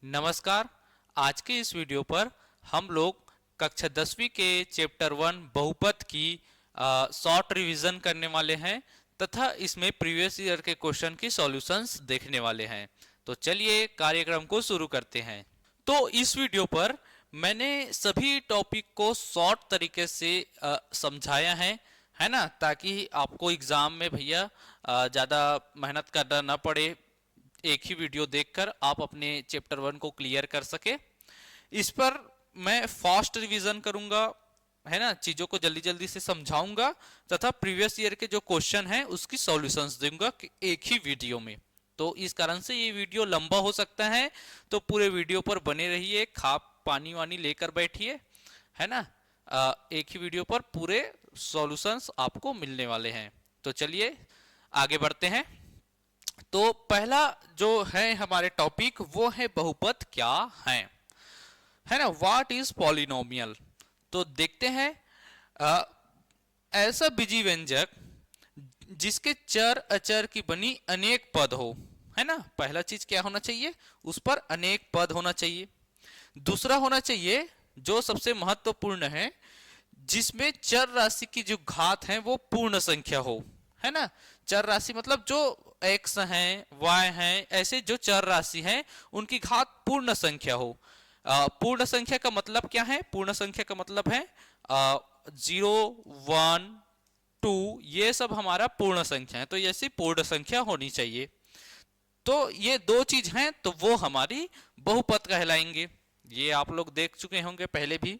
नमस्कार। आज के इस वीडियो पर हम लोग कक्षा 10वीं के चैप्टर 1 बहुपद की शॉर्ट रिवीजन करने वाले हैं तथा इसमें प्रीवियस ईयर के क्वेश्चन की सॉल्यूशंस देखने वाले हैं। तो चलिए कार्यक्रम को शुरू करते हैं। तो इस वीडियो पर मैंने सभी टॉपिक को शॉर्ट तरीके से समझाया है ना, ताकि आपको एग्जाम में भैया ज़्यादा मेहनत करना ना पड़े। एक ही वीडियो देखकर आप अपने चैप्टर 1 को क्लियर कर सके। इस पर मैं फास्ट रिवीजन करूंगा, है ना, चीजों को जल्दी जल्दी से समझाऊंगा तथा प्रीवियस ईयर के जो क्वेश्चन हैं उसकी सॉल्यूशंस दूंगा एक ही वीडियो में। तो इस कारण से ये वीडियो लंबा हो सकता है, तो पूरे वीडियो पर बने रहिए, खा पानी वानी लेकर बैठिए, है ना। एक ही वीडियो पर पूरे सॉल्यूशंस आपको मिलने वाले हैं। तो चलिए आगे बढ़ते हैं। तो पहला जो है हमारे टॉपिक वो है बहुपद क्या है ना, व्हाट इज पॉलिनोमियल। तो देखते हैं ऐसा बीजी व्यंजक जिसके चर अचर की बनी अनेक पद हो, है ना। पहला चीज क्या होना चाहिए, उस पर अनेक पद होना चाहिए। दूसरा होना चाहिए जो सबसे महत्वपूर्ण है, जिसमें चर राशि की जो घात है वो पूर्ण संख्या हो, है ना। चर राशि मतलब जो x है, y है, ऐसे जो चर राशि हैं उनकी घात पूर्ण संख्या हो। पूर्ण संख्या का मतलब क्या है, पूर्ण संख्या का मतलब है 0, 1, 2, ये सब हमारा पूर्ण संख्या है। तो ऐसी पूर्ण संख्या होनी चाहिए। तो ये दो चीज हैं तो वो हमारी बहुपद कहलाएंगे। ये आप लोग देख चुके होंगे पहले भी।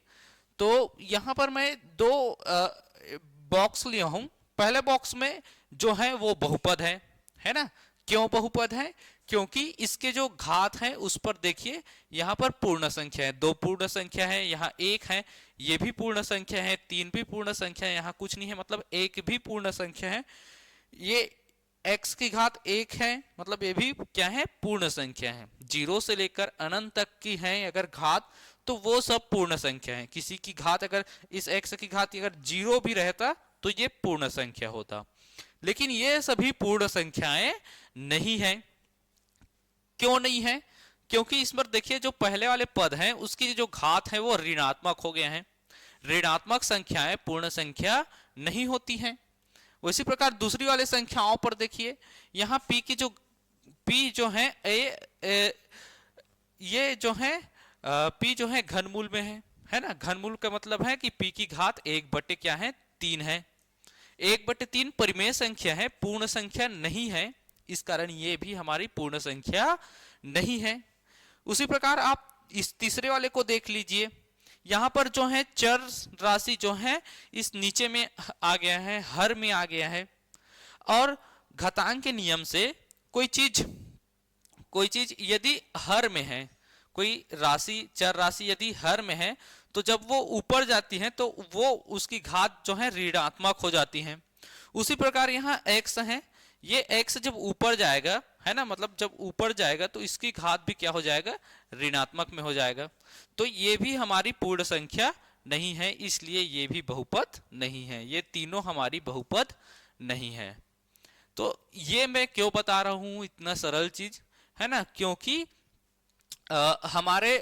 तो यहां पर मैं दो बॉक्स लिया हूं। पहले बॉक्स में जो है वो बहुपद है ना। क्यों बहुपद है, क्योंकि इसके जो घात है उस पर देखिए, यहां पर पूर्ण संख्या है, दो पूर्ण संख्या है, यहां एक है, ये भी पूर्ण संख्या है, तीन भी पूर्ण संख्या है, यहां कुछ नहीं है मतलब एक भी पूर्ण संख्या है। ये x की घात एक है मतलब ये भी क्या है, पूर्ण संख्या है। जीरो से लेकर अनंत तक की है अगर घात तो वो सब पूर्ण संख्या है। किसी की घात अगर इस x की घात अगर जीरो भी रहता तो ये पूर्ण संख्या होता, लेकिन ये सभी पूर्ण संख्याएं नहीं है। क्यों नहीं है, क्योंकि इस पर देखिए जो पहले वाले पद हैं उसकी जो घात है वो ऋणात्मक हो गए हैं। ऋणात्मक संख्याएं पूर्ण संख्या नहीं होती हैं। उसी प्रकार दूसरी वाले संख्याओं पर देखिए, यहां p जो है ये जो है p जो है घनमूल में है ना। घनमूल का मतलब है कि p की घात 1/, क्या है, 3 है। 1/3 परिमेय संख्या है, पूर्ण संख्या नहीं है। इस कारण ये भी हमारी पूर्ण संख्या नहीं है। उसी प्रकार आप इस तीसरे वाले को देख लीजिए। यहां पर जो है चर राशि जो है इस नीचे में आ गया है, हर में आ गया है। और घातांक के नियम से कोई चीज यदि हर में है, कोई राशि चर राशि यदि हर में है तो जब वो ऊपर जाती है तो वो उसकी घात जो है ऋणात्मक हो जाती है। उसी प्रकार यहाँ x है, ये x जब ऊपर जाएगा, है ना, मतलब जब ऊपर जाएगा तो इसकी घात भी क्या हो जाएगा, ऋणात्मक में हो जाएगा। तो ये भी हमारी पूर्ण संख्या नहीं है, इसलिए ये भी बहुपद नहीं है। ये तीनों हमारी बहुपद नहीं है। तो ये मैं क्यों बता रहा हूं इतना सरल चीज, है ना, क्योंकि हमारे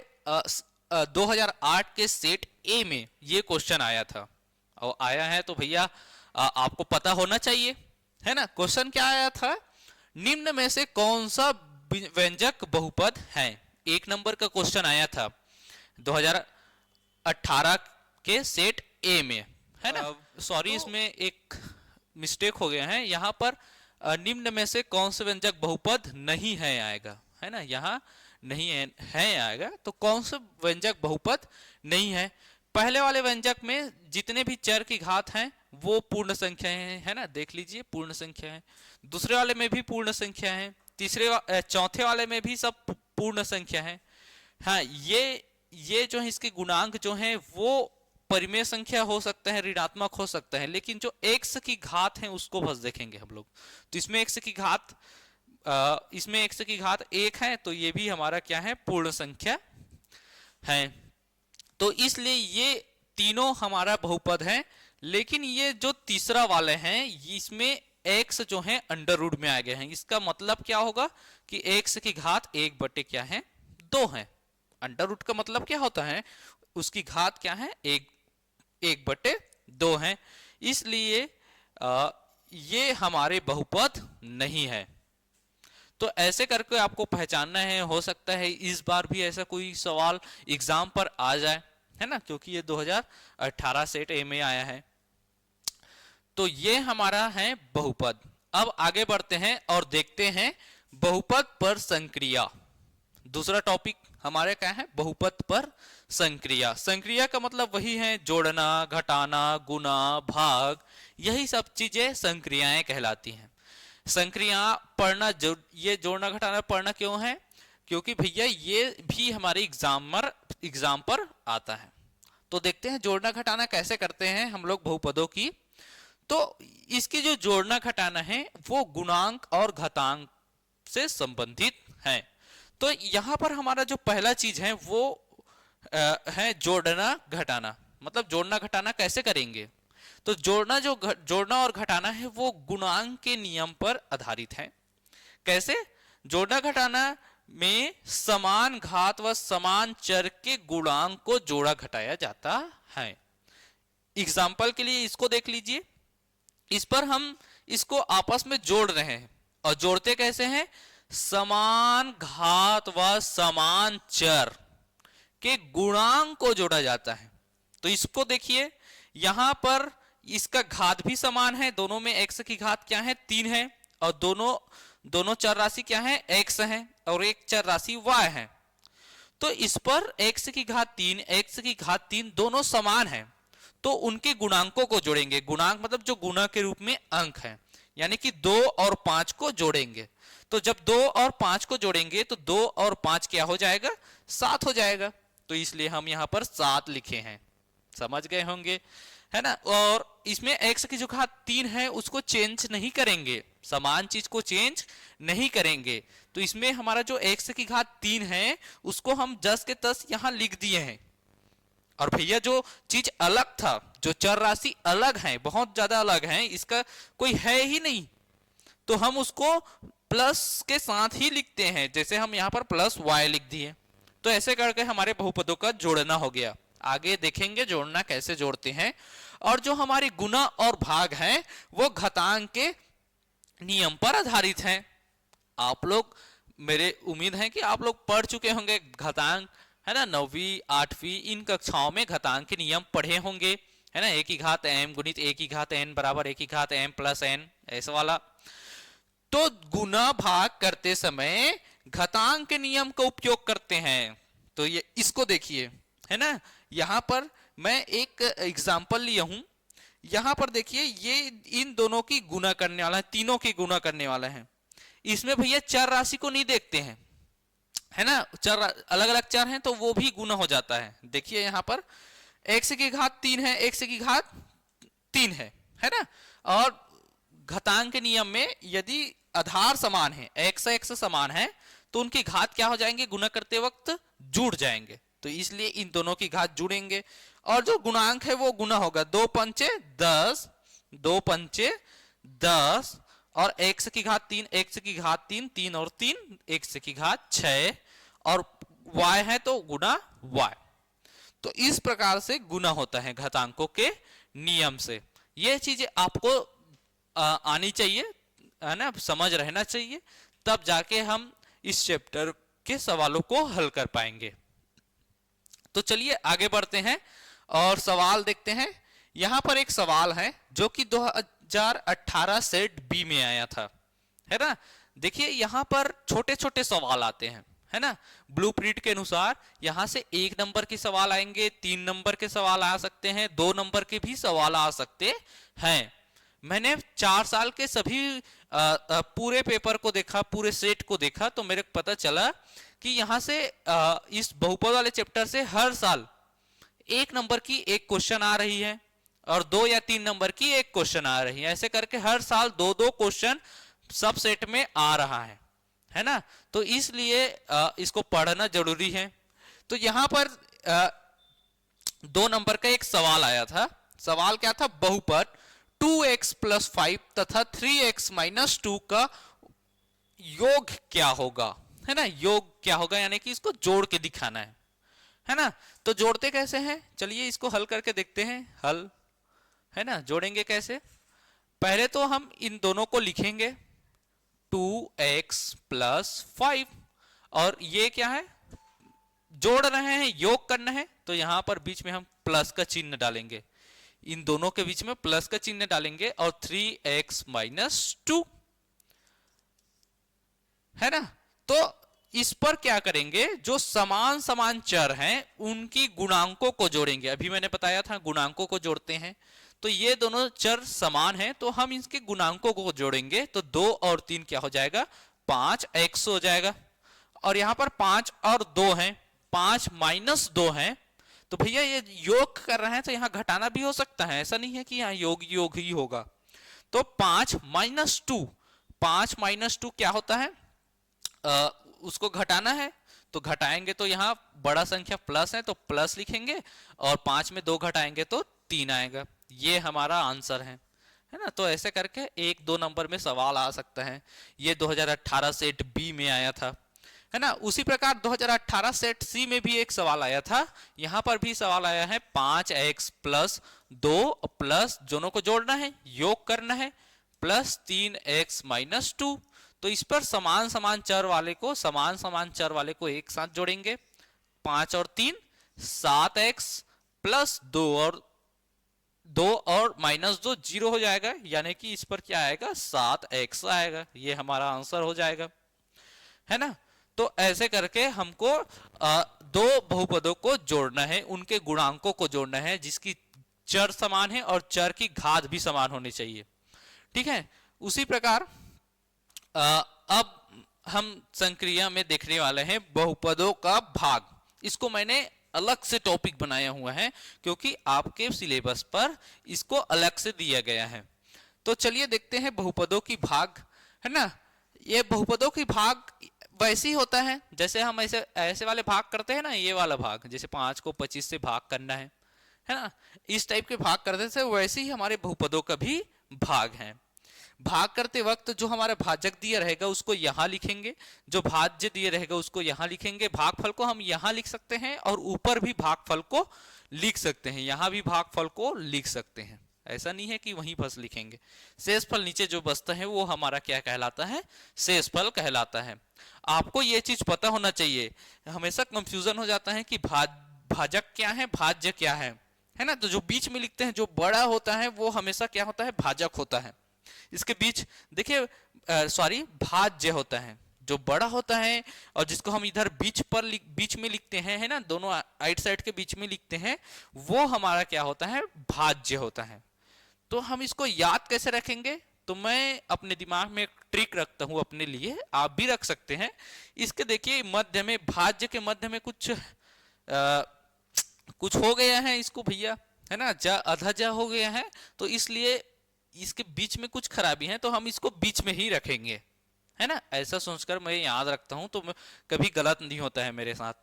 2008 के सेट ए में ये क्वेश्चन आया था और आया है तो भैया आपको पता होना चाहिए, है ना। क्वेश्चन क्या आया था, निम्न में से कौन सा व्यंजक बहुपद है। एक नंबर का क्वेश्चन आया था 2018 के सेट ए में, है ना। सॉरी इसमें एक मिस्टेक हो गया है, यहां पर निम्न में से कौन सा व्यंजक बहुपद नहीं है आएगा, है ना। यहां नहीं है आएगा तो कौन सा व्यंजक बहुपद नहीं है। पहले वाले व्यंजक में जितने भी चर की घात हैं वो पूर्ण संख्या है ना, देख लीजिए पूर्ण संख्या है। दूसरे वाले में भी पूर्ण संख्या है, चौथे वाले में भी सब पूर्ण संख्या है। हाँ, ये जो है इसके गुणांक जो है वो परिमेय संख्या हो सकता है, ऋणात्मक हो सकता है, लेकिन जो x की घात है उसको बस देखेंगे हम लोग। तो इसमें x की घात 1 है तो ये भी हमारा क्या है, पूर्ण संख्या है। तो इसलिए ये तीनों हमारा बहुपद है। लेकिन ये जो तीसरा वाले हैं इसमें x जो है अंडर रूट में आ गए हैं। इसका मतलब क्या होगा कि x की घात 1/, क्या है, 2 है। अंडर रूट का मतलब क्या होता है, उसकी घात क्या है, 1/2 है। इसलिए ये हमारे बहुपद नहीं है। तो ऐसे करके आपको पहचानना है। हो सकता है इस बार भी ऐसा कोई सवाल एग्जाम पर आ जाए, है ना, क्योंकि ये 2018 सेट ए में आया है। तो ये हमारा है बहुपद। अब आगे बढ़ते हैं और देखते हैं बहुपद पर संक्रिया। दूसरा टॉपिक हमारे क्या है, बहुपद पर संक्रिया। संक्रिया का मतलब वही है, जोड़ना, घटाना, गुना, भाग, यही सब चीजें संक्रियाएं कहलाती हैं। संक्रिया पढ़ना ये जोड़ना घटाना पढ़ना क्यों है, क्योंकि भैया ये भी हमारे एग्जाम पर आता है। तो देखते हैं जोड़ना घटाना कैसे करते हैं हम लोग बहुपदों की। तो इसकी जो जोड़ना घटाना है वो गुणांक और घातांक से संबंधित है। तो यहां पर हमारा जो पहला चीज है वो है जोड़ना घटाना। मतलब जोड़ना घटाना कैसे करेंगे, तो जोड़ना और घटाना है वो गुणांक के नियम पर आधारित है। कैसे, जोड़ना घटाना में समान घात व समान चर के गुणांक को जोड़ा घटाया जाता है। एग्जाम्पल के लिए इसको देख लीजिए। इस पर हम इसको आपस में जोड़ रहे हैं और जोड़ते कैसे हैं, समान घात व समान चर के गुणांक को जोड़ा जाता है। तो इसको देखिए, यहां पर इसका घात भी समान है, दोनों में x की घात क्या है, 3 है, और दोनों चर राशि क्या है, x है, और एक चर राशि y है। तो इस पर x की घात 3, x की घात 3 दोनों समान है, तो उनके गुणांकों को जोड़ेंगे। गुणांक मतलब जो गुणा के रूप में अंक है, यानी कि 2 और 5 को जोड़ेंगे। तो जब 2 और 5 को जोड़ेंगे तो 2 और 5 क्या हो जाएगा, 7 हो जाएगा। तो इसलिए हम यहां पर 7 लिखे हैं, समझ गए होंगे, है ना। और इसमें x की जो घात 3 है उसको चेंज नहीं करेंगे, समान चीज को चेंज नहीं करेंगे। तो इसमें हमारा जो x की घात 3 है उसको हम 10 के 10 यहां लिख दिए हैं। और भैया जो चीज अलग था, जो चर राशि अलग है, बहुत ज्यादा अलग है, इसका कोई है ही नहीं, तो हम उसको प्लस के साथ ही लिखते हैं। जैसे हम यहाँ पर प्लस y लिख दिए। तो ऐसे करके हमारे बहुपदों का जोड़ना हो गया। आगे देखेंगे जोड़ना कैसे जोड़ते हैं। और जो हमारी गुना और भाग है वो घातांक के नियम पर आधारित है। आप लोग, मेरे उम्मीद है कि आप लोग पढ़ चुके होंगे घातांक, है ना, 9वीं 8वीं इन कक्षाओं में घातांक के नियम पढ़े होंगे, है ना। एक की घात m गुणित एक की घात n बराबर एक की घात m प्लस n, ऐसा वाला। तो गुना भाग करते समय घातांक के नियम का उपयोग करते हैं। तो ये इसको देखिए, है ना, यहां पर मैं एक एग्जांपल लिया हूं। यहां पर देखिए, ये इन दोनों की गुना करने वाला है, तीनों की गुना करने वाला है। इसमें भैया चर राशि को नहीं देखते हैं, है ना, चर अलग अलग चर हैं तो वो भी गुना हो जाता है। देखिए यहां पर x की घात 3 है, x की घात 3 है ना। और घातांक के नियम में यदि आधार समान है, x समान है, तो उनकी घात क्या हो जाएंगे, गुना करते वक्त जुड़ जाएंगे। तो इसलिए इन दोनों की घात जुड़ेंगे और जो गुणांक है वो गुना होगा। 2 पंचे 10, 2 पंचे 10, और x की घात 3, x की घात 3, 3 और 3 x की घात 6, और y है तो गुना y। तो इस प्रकार से गुना होता है घातांकों के नियम से। यह चीजें आपको आनी चाहिए, है ना, समझ रहना चाहिए, तब जाके हम इस चैप्टर के सवालों को हल कर पाएंगे। तो चलिए आगे बढ़ते हैं और सवाल देखते हैं। यहां पर एक सवाल है जो कि 2018 सेट बी में आया था, है ना। देखिए यहां पर छोटे छोटे सवाल आते हैं, है ना। ब्लूप्रिंट के अनुसार यहां से 1 नंबर के सवाल आएंगे, 3 नंबर के सवाल आ सकते हैं, 2 नंबर के भी सवाल आ सकते हैं। मैंने 4 साल के सभी पूरे पेपर को देखा, पूरे सेट को देखा, तो मेरे को पता चला कि यहां से इस बहुपद वाले चैप्टर से हर साल 1 नंबर की एक क्वेश्चन आ रही है और 2 या 3 नंबर की एक क्वेश्चन आ रही है। ऐसे करके हर साल 2-2 क्वेश्चन सब सेट में आ रहा है ना। तो इसलिए इसको पढ़ना जरूरी है। तो यहां पर 2 नंबर का एक सवाल आया था। सवाल क्या था, बहुपद 2x + 5 तथा 3x - 2 का योग क्या होगा, है ना, योग क्या होगा, यानी कि इसको जोड़ के दिखाना है ना। तो जोड़ते कैसे हैं, चलिए इसको हल करके देखते हैं। हल है ना, जोड़ेंगे कैसे, पहले तो हम इन दोनों को लिखेंगे 2x प्लस 5, और ये क्या है, जोड़ रहे हैं, योग करना है, तो यहां पर बीच में हम प्लस का चिन्ह डालेंगे, इन दोनों के बीच में प्लस का चिन्ह डालेंगे, और 3x माइनस 2 है ना। तो इस पर क्या करेंगे, जो समान समान चर हैं उनकी गुणांकों को जोड़ेंगे। अभी मैंने बताया था गुणांकों को जोड़ते हैं, तो ये दोनों चर समान हैं तो हम इसके गुणांकों को जोड़ेंगे, तो 2 और 3 क्या हो जाएगा, 5x हो जाएगा। और यहां पर 5 और 2 हैं, 5 माइनस 2 हैं, तो भैया ये योग कर रहे हैं तो यहां घटाना भी हो सकता है, ऐसा नहीं है कि यहां योग योग ही होगा। तो 5 माइनस 2, 5 माइनस 2 क्या होता है, उसको घटाना है, तो घटाएंगे तो यहाँ बड़ा संख्या प्लस है तो प्लस लिखेंगे, और 5 में 2 घटाएंगे तो 3 आएगा, ये हमारा आंसर है ना। तो ऐसे करके 1-2 नंबर में सवाल आ सकता है। ये 2018 सेट बी में आया था, है ना। उसी प्रकार 2018 सेट सी में भी एक सवाल आया था, यहां पर भी सवाल आया है 5x प्लस 2 प्लस दोनों को जोड़ना है, योग करना है, प्लस 3x माइनस 2। तो इस पर समान समान चर वाले को एक साथ जोड़ेंगे, 5 और 3 7x प्लस 2 और माइनस 2 0 हो जाएगा, यानी कि इस पर क्या आएगा, 7x आएगा, ये हमारा आंसर हो जाएगा, है ना। तो ऐसे करके हमको दो बहुपदों को जोड़ना है, उनके गुणांकों को जोड़ना है, जिसकी चर समान है और चर की घात भी समान होनी चाहिए, ठीक है। उसी प्रकार अब हम संक्रिया में देखने वाले हैं बहुपदों का भाग। इसको मैंने अलग से टॉपिक बनाया हुआ है क्योंकि आपके सिलेबस पर इसको अलग से दिया गया है। तो चलिए देखते हैं बहुपदों की भाग, है ना। ये बहुपदों की भाग वैसे ही होता है जैसे हम ऐसे वाले भाग करते हैं ना, ये वाला भाग, जैसे 5 को 25 से भाग करना है ना, इस टाइप के भाग करते थे, वैसे ही हमारे बहुपदों का भी भाग है। भाग करते वक्त जो हमारा भाजक दिया रहेगा उसको यहां लिखेंगे, जो भाज्य दिया रहेगा उसको यहां लिखेंगे। भागफल को हम यहां लिख सकते हैं और ऊपर भी भागफल को लिख सकते हैं, यहां भी भागफल को लिख सकते हैं, ऐसा नहीं है कि वहीं बस लिखेंगे। शेषफल नीचे जो बचता है वो हमारा क्या कहलाता है, शेषफल कहलाता है। आपको ये चीज पता होना चाहिए, हमेशा कंफ्यूजन हो जाता है कि भाजक क्या है, भाज्य क्या है ना। तो जो बीच में लिखते हैं जो बड़ा होता है वो हमेशा क्या होता है, भाजक होता है। इसके बीच देखिए सॉरी भाज्य होता है, जो बड़ा होता है और जिसको हम इधर बीच में लिखते हैं, है ना, दोनों आइट साइड के बीच में लिखते हैं, वो हमारा क्या होता है, भाज्य होता है। तो हम इसको याद कैसे रखेंगे, तो मैं अपने दिमाग में एक ट्रिक रखता हूं अपने लिए, आप भी रख सकते हैं। इसके देखिए मध्य में, भाज्य के मध्य में कुछ हो गया है इसको भैया, है ना, अधा जा हो गया है, तो इसलिए इसके बीच में कुछ खराबी है, तो हम इसको बीच में ही रखेंगे, है ना। ऐसा सोचकर मैं याद रखता हूं, तो कभी गलत नहीं होता है मेरे साथ,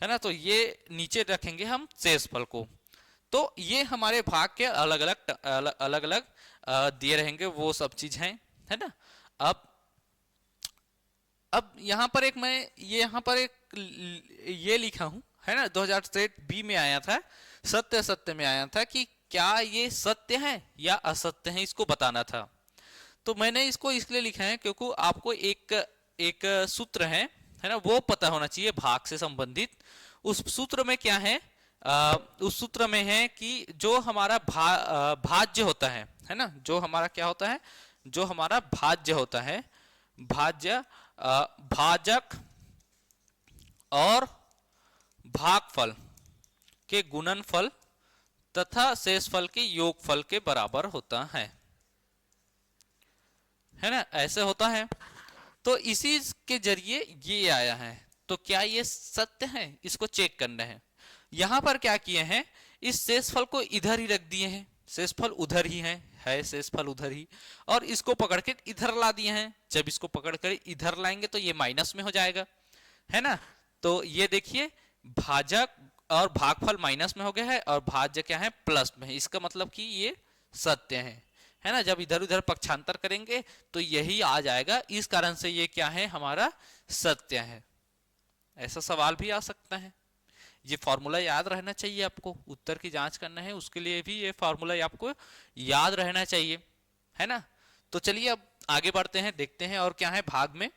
है ना। तो ये नीचे रखेंगे हम शेषफल को। तो ये हमारे भाग के अलग अलग दिए रहेंगे, वो सब चीज हैं, है ना। अब यहाँ पर ये लिखा हूं, है ना, 2007 बी में आया था, सत्य में आया था कि क्या ये सत्य है या असत्य है, इसको बताना था। तो मैंने इसको इसलिए लिखा है क्योंकि आपको एक सूत्र है ना, वो पता होना चाहिए भाग से संबंधित। उस सूत्र में क्या है, उस सूत्र में है कि जो हमारा भाज्य होता है ना, जो हमारा क्या होता है, जो हमारा भाज्य होता है, भाजक और भागफल के गुणनफल तथा शेषफल के योगफल के बराबर होता है ना, ऐसे होता है। तो इसी के जरिए ये आया है। तो क्या ये सत्य है, इसको चेक करना है। यहां पर क्या किए हैं, इस शेषफल को इधर ही रख दिए हैं, शेषफल उधर ही है शेषफल उधर ही, और इसको पकड़ के इधर ला दिए हैं। जब इसको पकड़ कर इधर लाएंगे तो ये माइनस में हो जाएगा, है ना। तो ये देखिए भाजक और भागफल माइनस में हो गया है और भाज्य क्या है, प्लस में है। इसका मतलब कि ये सत्य है ना। जब इधर उधर पक्षांतर करेंगे तो यही आ जाएगा, इस कारण से ये क्या है, हमारा सत्य है। ऐसा सवाल भी आ सकता है। ये फॉर्मूला याद रहना चाहिए आपको, उत्तर की जांच करना है उसके लिए भी ये फॉर्मूला आपको याद रहना चाहिए, है ना। तो चलिए अब आगे बढ़ते हैं, देखते हैं और क्या है भाग में।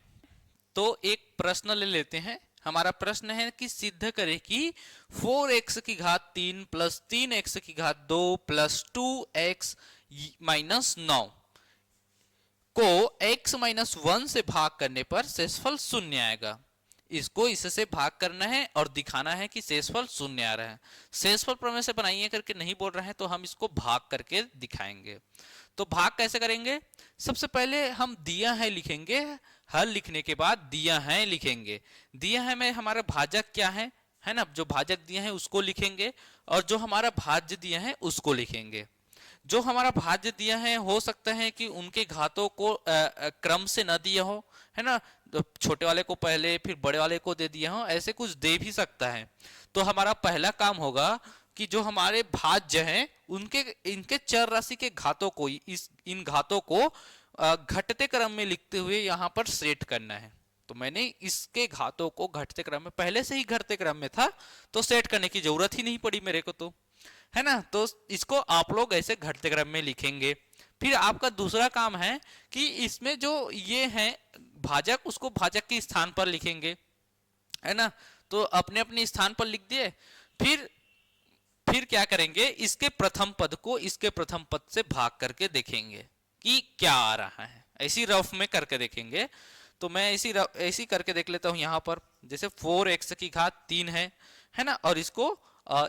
तो एक प्रश्न ले लेते हैं। हमारा प्रश्न है कि सिद्ध करें कि 4x की घात 3 प्लस 3x की घात 2 प्लस 2x माइनस 9 को x माइनस 1 से भाग करने पर शेषफल शून्य आएगा। इसको इससे भाग करना है और दिखाना है कि शेषफल शून्य आ रहा है। शेषफल प्रमेय से बनाइए करके नहीं बोल रहे हैं, तो हम इसको भाग करके दिखाएंगे। तो भाग कैसे करेंगे? सबसे पहले हम दिया है लिखेंगे, हल लिखने के बाद दिया है लिखेंगे। दिया है में हमारा भाजक क्या है ना, जो भाजक दिया है उसको लिखेंगे और जो हमारा भाज्य दिया है उसको लिखेंगे। जो हमारा भाज्य दिया है हो सकता है कि उनके घातों को क्रम से न दिया हो, है ना, तो छोटे वाले को पहले फिर बड़े वाले को दे दिया हो, ऐसे कुछ दे भी सकता है। तो हमारा पहला काम होगा कि जो हमारे भाज्य हैं उनके इनके चर राशि के घातों को इन घातों को घटते क्रम में लिखते हुए यहाँ पर सेट करना है। तो मैंने इसके घातों को घटते क्रम में, पहले से ही घटते क्रम में था तो सेट करने की जरूरत ही नहीं पड़ी मेरे को, तो है ना। तो इसको आप लोग ऐसे घटते क्रम में लिखेंगे। फिर आपका दूसरा काम है कि इसमें जो ये है भाजक, उसको भाजक के स्थान पर लिखेंगे, है ना। तो अपने अपने स्थान पर लिख दिए। फिर क्या करेंगे, इसके प्रथम पद को इसके प्रथम पद से भाग करके देखेंगे कि क्या आ रहा है। ऐसी रफ में करके देखेंगे। तो मैं ऐसी करके देख लेता हूं। यहाँ पर जैसे 4x की घात 3 है ना, और इसको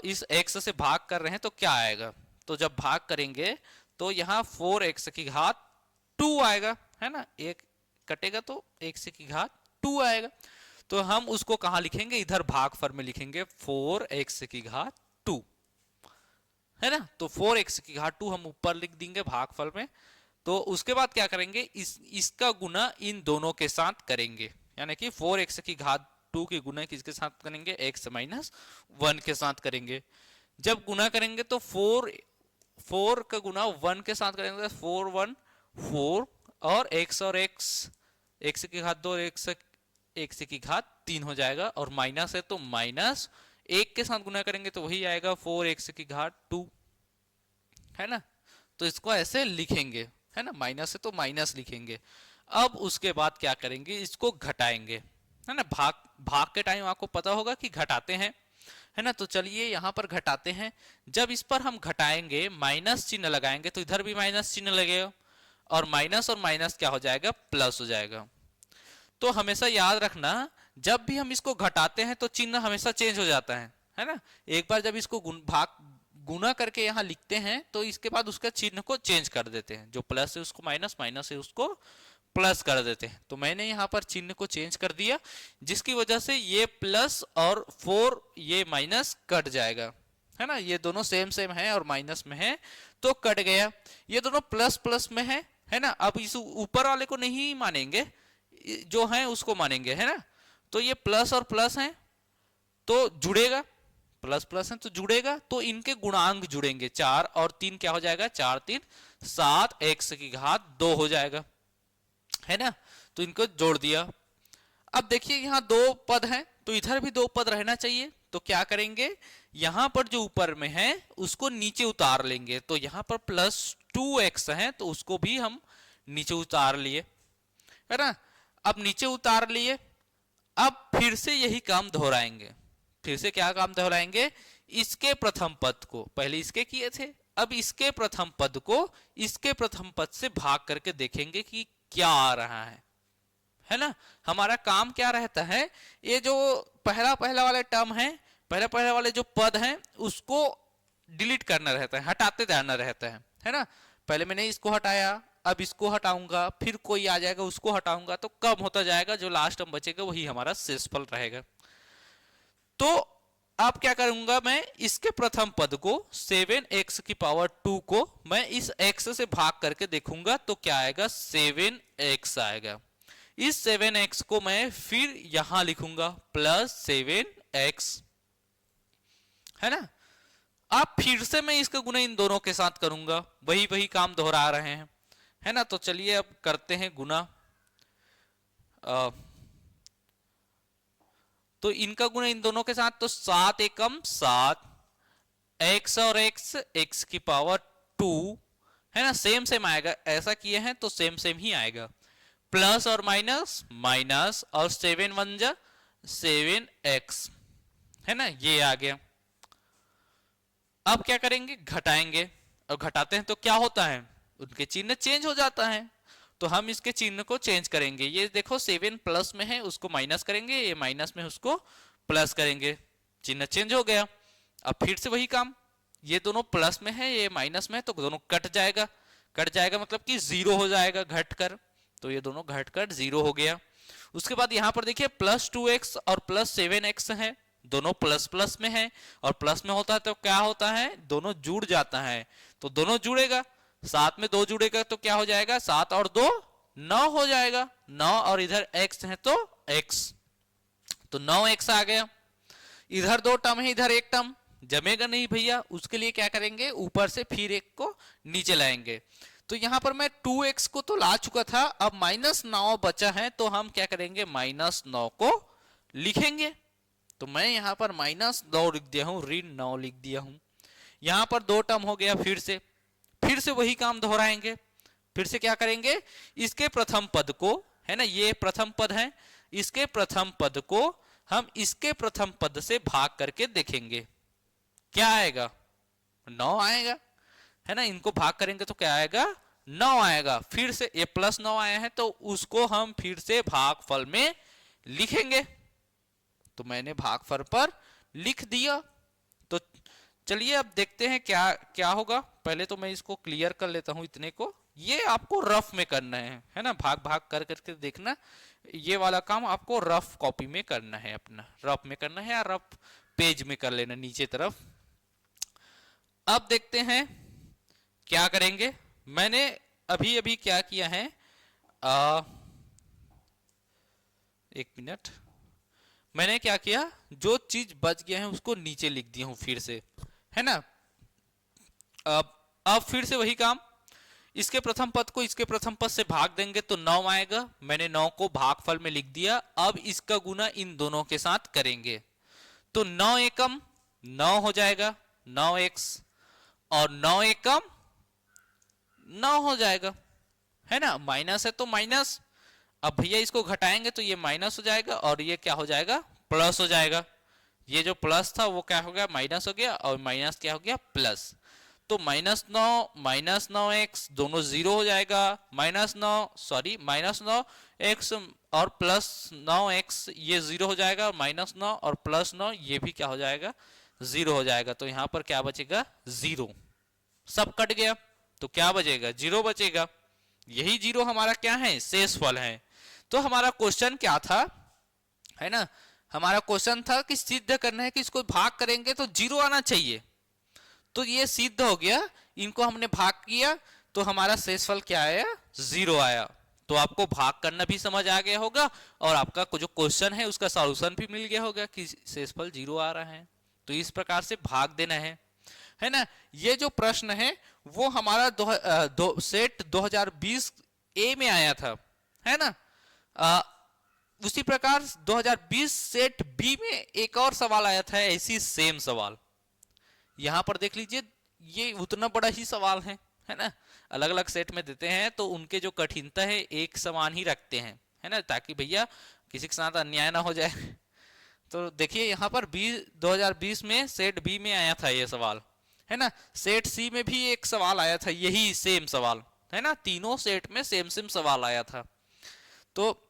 इस x से भाग कर रहे हैं तो क्या आएगा। तो जब भाग करेंगे तो यहाँ 4x की घात 2 आएगा, है ना, एक कटेगा तो x की घात 2 आएगा। तो हम उसको कहाँ लिखेंगे, इधर भागफल में लिखेंगे 4x की घात 2, है ना। तो 4x की घात 2 हम ऊपर लिख देंगे भागफल में। तो उसके बाद क्या करेंगे, इसका गुना इन दोनों के साथ करेंगे, यानी कि 4x की घात 2 की गुना किसके साथ करेंगे, x माइनस 1 के साथ करेंगे। जब गुना करेंगे तो 4 का गुना 1 के साथ करेंगे, 4 1 4 और x की घात 2 और x की घात 3 हो जाएगा, और माइनस है तो माइनस 1 के साथ गुना करेंगे तो वही आएगा 4x की घात 2, है ना। तो इसको ऐसे लिखेंगे, है ना, माइनस है तो माइनस लिखेंगे। अब उसके बाद क्या करेंगे, इसको घटाएंगे, है ना। भाग के टाइम आपको पता होगा कि घटाते हैं, है ना। तो चलिए यहाँ पर घटाते हैं। जब इस पर हम घटाएंगे, माइनस चिन्ह लगाएंगे तो इधर भी माइनस चिन्ह लगेगा, और माइनस क्या हो जाएगा, प्लस हो जाएगा। तो हमेशा याद रखना, जब भी हम इसको घटाते हैं तो चिन्ह हमेशा चेंज हो जाता है ना। एक बार जब इसको गुना करके यहाँ लिखते हैं तो इसके बाद उसका चिन्ह को चेंज कर देते हैं, जो प्लस है उसको माइनस, माइनस है उसको प्लस कर देते हैं। तो मैंने यहाँ पर चिन्ह को चेंज कर दिया, जिसकी वजह से ये प्लस और 4 ये माइनस कट जाएगा, है ना। ये दोनों सेम सेम है और माइनस में है तो कट गया। ये दोनों प्लस प्लस में है ना। अब इस ऊपर वाले को नहीं मानेंगे, जो है उसको मानेंगे, है ना। तो ये प्लस और प्लस है तो जुड़ेगा, प्लस प्लस है तो जुड़ेगा, तो इनके गुणांक जुड़ेंगे। 4 और 3 क्या हो जाएगा, 4 3 7 x की घात 2 हो जाएगा, है ना। तो इनको जोड़ दिया। अब देखिए यहाँ 2 पद हैं तो इधर भी 2 पद रहना चाहिए। तो क्या करेंगे, यहां पर जो ऊपर में है उसको नीचे उतार लेंगे। तो यहां पर प्लस 2x है तो उसको भी हम नीचे उतार लिए, है ना। अब नीचे उतार लिए। अब फिर से यही काम दोहराएंगे। फिर से क्या काम दोहराएंगे, इसके प्रथम पद को पहले इसके किए थे, अब इसके प्रथम पद को इसके प्रथम पद से भाग करके देखेंगे कि क्या आ रहा है ना। हमारा काम क्या रहता है, ये जो पहला पहला वाले टर्म है, पहले पहले वाले जो पद हैं उसको डिलीट करना रहता है, हटाते जाना रहता है ना। पहले मैंने इसको हटाया, अब इसको हटाऊंगा, फिर कोई आ जाएगा उसको हटाऊंगा, तो कम होता जाएगा, जो लास्ट टर्म बचेगा वही हमारा शेषफल रहेगा। तो अब क्या करूंगा, मैं इसके प्रथम पद को 7x की पावर 2 को मैं इस x से भाग करके देखूंगा तो क्या आएगा, 7x आएगा। इस 7x को मैं फिर यहां लिखूंगा प्लस 7x, है ना। अब फिर से मैं इसका गुना इन दोनों के साथ करूंगा, वही वही काम दोहरा रहे हैं, है ना। तो चलिए अब करते हैं गुना। तो इनका गुना इन दोनों के साथ, तो 7 एकम 7, x और x, x की पावर 2, है ना, सेम सेम आएगा, ऐसा किए हैं तो सेम सेम ही आएगा। प्लस और माइनस माइनस, और 7 1 जा 7x, है ना, ये आ गया। अब क्या करेंगे, घटाएंगे, और घटाते हैं तो क्या होता है, उनके चिन्ह चेंज हो जाता है। तो हम इसके चिन्ह को चेंज करेंगे। ये देखो 7 प्लस में है, उसको माइनस करेंगे, ये माइनस में उसको प्लस करेंगे, चिन्ह चेंज हो गया। अब फिर से वही काम, ये दोनों प्लस में है, ये माइनस में है, तो दोनों कट जाएगा, कट जाएगा मतलब कि जीरो हो जाएगा घट कर, तो ये दोनों घट कर जीरो हो गया। उसके बाद यहां पर देखिए प्लस 2x और प्लस 7x है, दोनों प्लस प्लस में है, और प्लस में होता है तो क्या होता है, दोनों जुड़ जाता है, तो दोनों जुड़ेगा, 7 में 2 जुड़ेगा तो क्या हो जाएगा, 7 और 2 9 हो जाएगा, 9 और इधर x है तो x, तो 9x आ गया। इधर 2 टर्म है, इधर एक टर्म जमेगा नहीं भैया, उसके लिए क्या करेंगे, ऊपर से फिर एक को नीचे लाएंगे। तो यहां पर मैं 2x को तो ला चुका था, अब -9 बचा है, तो हम क्या करेंगे, -9 को लिखेंगे। तो मैं यहां पर -9 लिख दिया हूं, ऋण 9 लिख दिया हूं। यहां पर 2 टर्म हो गया, फिर से वही काम दोहराएंगे। फिर से क्या करेंगे, इसके प्रथम पद को, है ना, ये प्रथम पद है, इसके प्रथम पद को हम इसके प्रथम पद से भाग करके देखेंगे, क्या आएगा, 9 आएगा, है ना, इनको भाग करेंगे तो क्या आएगा, 9 आएगा। फिर से ये +9 आया है, तो उसको हम फिर से भागफल में लिखेंगे। तो मैंने भागफल पर लिख दिया। तो चलिए अब देखते हैं क्या क्या होगा। पहले तो मैं इसको क्लियर कर लेता हूं, इतने को, ये आपको रफ में करना है ना, भाग भाग कर करके देखना, ये वाला काम आपको रफ कॉपी में करना है, अपना रफ में करना है, या रफ पेज में कर लेना नीचे तरफ। अब देखते हैं क्या करेंगे। मैंने अभी अभी क्या किया है, एक मिनट, मैंने क्या किया, जो चीज बच गया है उसको नीचे लिख दिया हूं फिर से, है ना। अब फिर से वही काम, इसके प्रथम पद को इसके प्रथम पद से भाग देंगे तो 9 आएगा, मैंने 9 को भागफल में लिख दिया। अब इसका गुना इन दोनों के साथ करेंगे, तो 9 एकम 9 हो जाएगा, 9x, और 9 एकम 9 हो जाएगा, है ना, माइनस है तो माइनस। अब भैया इसको घटाएंगे तो ये माइनस हो जाएगा, और ये क्या हो जाएगा, प्लस हो जाएगा। ये जो प्लस था वो क्या हो गया, माइनस हो गया, और माइनस क्या हो गया, प्लस। तो -9 दोनों जीरो हो जाएगा, -9 और +9x ये जीरो हो जाएगा, -9 और +9 ये भी क्या हो जाएगा, जीरो हो जाएगा। तो यहां पर क्या बचेगा, जीरो, सब कट गया, तो क्या बचेगा, जीरो बचेगा। यही जीरो हमारा क्या है, शेषफल है। तो हमारा क्वेश्चन क्या था, है ना, हमारा क्वेश्चन था कि सिद्ध करना है कि इसको भाग करेंगे तो जीरो आना चाहिए, तो ये सिद्ध हो गया। इनको हमने भाग किया तो हमारा शेषफल क्या आया, जीरो आया। तो आपको भाग करना भी समझ आ गया होगा, और आपका जो क्वेश्चन है उसका सॉल्यूशन भी मिल गया होगा कि शेषफल जीरो आ रहा है। तो इस प्रकार से भाग देना है ना। ये जो प्रश्न है वो हमारा सेट 2020 ए में आया था, है ना। उसी प्रकार 2020 सेट बी में एक और सवाल आया था, ऐसी सेम सवाल। यहां पर देख लीजिए, ये उतना बड़ा ही सवाल है ना। अलग अलग सेट में देते हैं तो उनके जो कठिनता है एक समान ही रखते हैं, है ना, ताकि भैया किसी के साथ अन्याय ना हो जाए। तो देखिए यहाँ पर 2020 में सेट बी में आया था ये सवाल, है ना। सेट सी में भी एक सवाल आया था, यही सेम सवाल, है ना, तीनों सेट में सेम सेम सवाल आया था। तो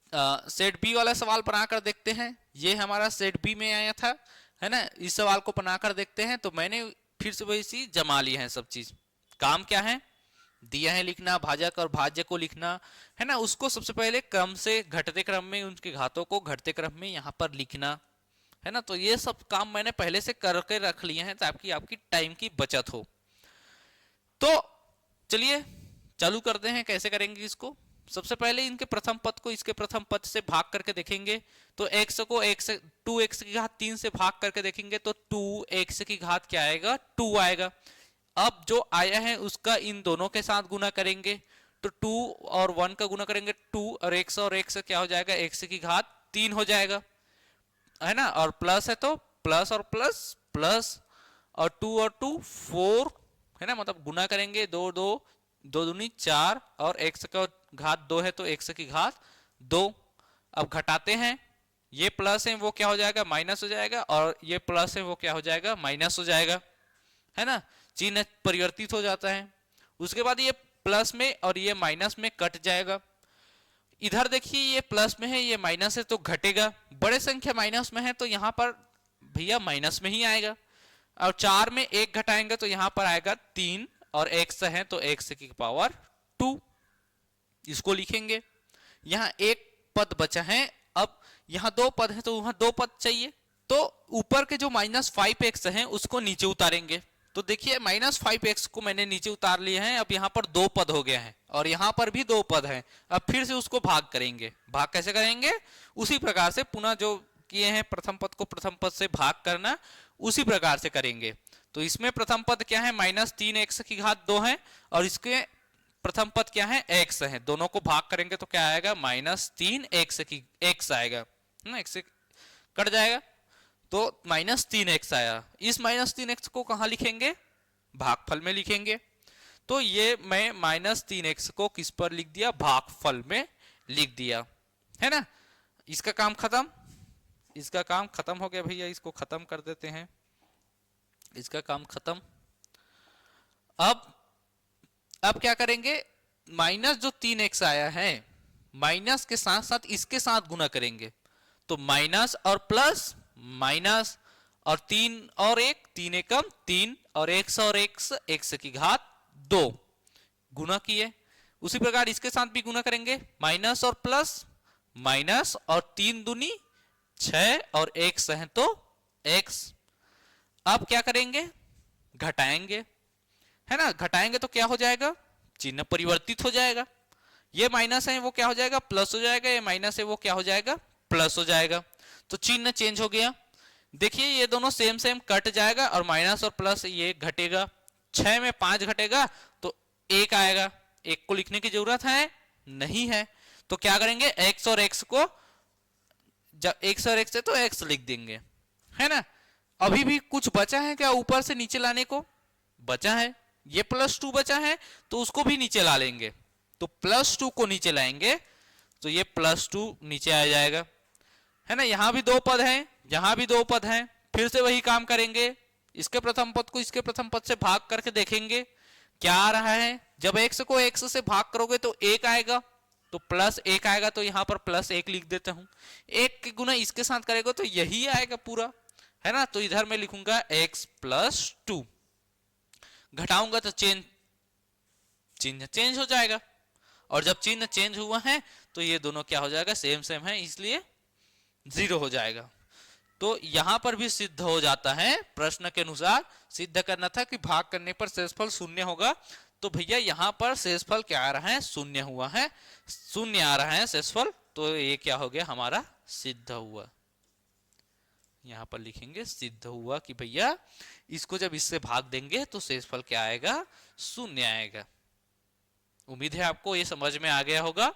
सेट बी वाला सवाल बनाकर देखते हैं, ये हमारा सेट बी में आया था, है ना। इस सवाल को बनाकर देखते हैं। तो मैंने फिर से वही सी जमा ली है सब चीज। काम क्या है, दिया है लिखना, भाजक और भाज्य को लिखना, है ना। उसको सबसे पहले क्रम से, घटते क्रम में, उनके घातों को घटते क्रम में यहाँ पर लिखना, है ना। तो ये सब काम मैंने पहले से करके रख लिए हैं ताकि आपकी टाइम की बचत हो। तो चलिए चालू करते हैं, कैसे करेंगे इसको। सबसे पहले इनके प्रथम पद को इसके प्रथम पद से भाग करके देखेंगे। तो x को 2x की घात 3 से भाग करके देखेंगे तो 2x की घात क्या आएगा, 2 आएगा। अब जो आया है उसका इन दोनों के साथ गुना करेंगे, तो 2 और 1 का गुना करेंगे, 2 और x क्या हो जाएगा, x की घात 3 हो जाएगा। है ना, और प्लस है तो प्लस और प्लस प्लस, और 2 और 2 4, है ना, मतलब गुना करेंगे, 2 2 2 दूनी 4, और x का घात 2 है तो x की घात 2। अब घटाते हैं, ये प्लस है वो क्या हो जाएगा, माइनस हो जाएगा, और ये प्लस है वो क्या हो जाएगा, माइनस हो जाएगा, है ना, चिन्ह परिवर्तित हो जाता है। उसके बाद ये प्लस में और ये माइनस में कट जाएगा। इधर देखिए ये प्लस में है, ये माइनस है तो घटेगा, बड़े संख्या माइनस में है तो यहाँ पर भैया माइनस में ही आएगा। और 4 में 1 घटाएंगे तो यहाँ पर आएगा 3, और x है तो x की पावर 2, इसको लिखेंगे। यहाँ एक पद बचा है, अब यहाँ 2 पद है तो वहां 2 पद चाहिए, तो ऊपर के जो -5x है उसको नीचे उतारेंगे। तो देखिए -5x को मैंने नीचे उतार लिया है, अब यहाँ पर 2 पद हो गया है, और यहाँ पर भी 2 पद है। अब फिर से उसको भाग करेंगे। भाग कैसे करेंगे, उसी प्रकार से पुनः जो किए हैं प्रथम पद को प्रथम पद से भाग करना, उसी प्रकार से करेंगे। तो इसमें प्रथम पद क्या है, -3x की घात 2 है, और इसके प्रथम पद क्या है, x है। दोनों को भाग करेंगे तो क्या आएगा, -3x की x आएगा ना, x से कट जाएगा तो -3x आया। इस -3x को कहां लिखेंगे, भागफल में लिखेंगे। तो ये मैं -3x को किस पर लिख दिया, भागफल में लिख दिया, है ना। इसका काम खत्म, इसका काम खत्म हो गया भैया, इसको खत्म कर देते हैं, इसका काम खत्म। अब क्या करेंगे, माइनस जो 3x आया है, माइनस के साथ साथ इसके साथ गुना करेंगे, तो माइनस और प्लस माइनस, और 3 और 1 3 एकम 3, और x और x की घात 2 गुना किए। उसी प्रकार इसके साथ भी गुना करेंगे, माइनस और प्लस माइनस, और 3 दूनी 6, और x है तो x। अब क्या करेंगे, घटाएंगे, है ना, घटाएंगे तो क्या हो जाएगा, चिन्ह परिवर्तित हो जाएगा। ये माइनस है वो क्या हो जाएगा, प्लस हो जाएगा, ये माइनस है वो क्या हो जाएगा, प्लस हो जाएगा। तो चिन्ह चेंज हो गया। देखिए ये दोनों सेम सेम कट जाएगा, और माइनस और प्लस ये घटेगा। 6 में 5 घटेगा तो 1 आएगा, 1 को लिखने की जरूरत है नहीं है, तो क्या करेंगे, x और x को, जब x और x है तो x लिख देंगे, है ना। अभी भी कुछ बचा है क्या ऊपर से नीचे लाने को, बचा है, ये +2 बचा है तो उसको भी नीचे ला लेंगे। तो +2 को नीचे लाएंगे तो ये +2 नीचे आ जाएगा, है ना। यहां भी 2 पद हैं, यहां भी 2 पद हैं, फिर से वही काम करेंगे, इसके प्रथम पद को इसके प्रथम पद से भाग करके देखेंगे क्या आ रहा है। जब x को x से भाग करोगे तो 1 आएगा, तो +1 आएगा, तो यहां पर +1 लिख देता हूं। 1 के गुना इसके साथ करेगा तो यही आएगा पूरा, है ना। तो इधर मैं लिखूंगा x + 2, घटाऊंगा तो चिन्ह चेंज हो जाएगा, और जब चिन्ह चेंज हुआ है तो ये दोनों क्या हो जाएगा, सेम सेम है, इसलिए 0 हो जाएगा। तो यहां पर भी सिद्ध हो जाता है, प्रश्न के अनुसार सिद्ध करना था कि भाग करने पर शेषफल 0 होगा, तो भैया यहां पर शेषफल क्या आ रहा है, 0 हुआ है, 0 आ रहा है शेषफल, तो ये क्या हो गया हमारा, सिद्ध हुआ। यहां पर लिखेंगे सिद्ध हुआ कि भैया इसको जब इससे भाग देंगे तो शेषफल क्या आएगा, 0 आएगा। उम्मीद है आपको ये समझ में आ गया होगा।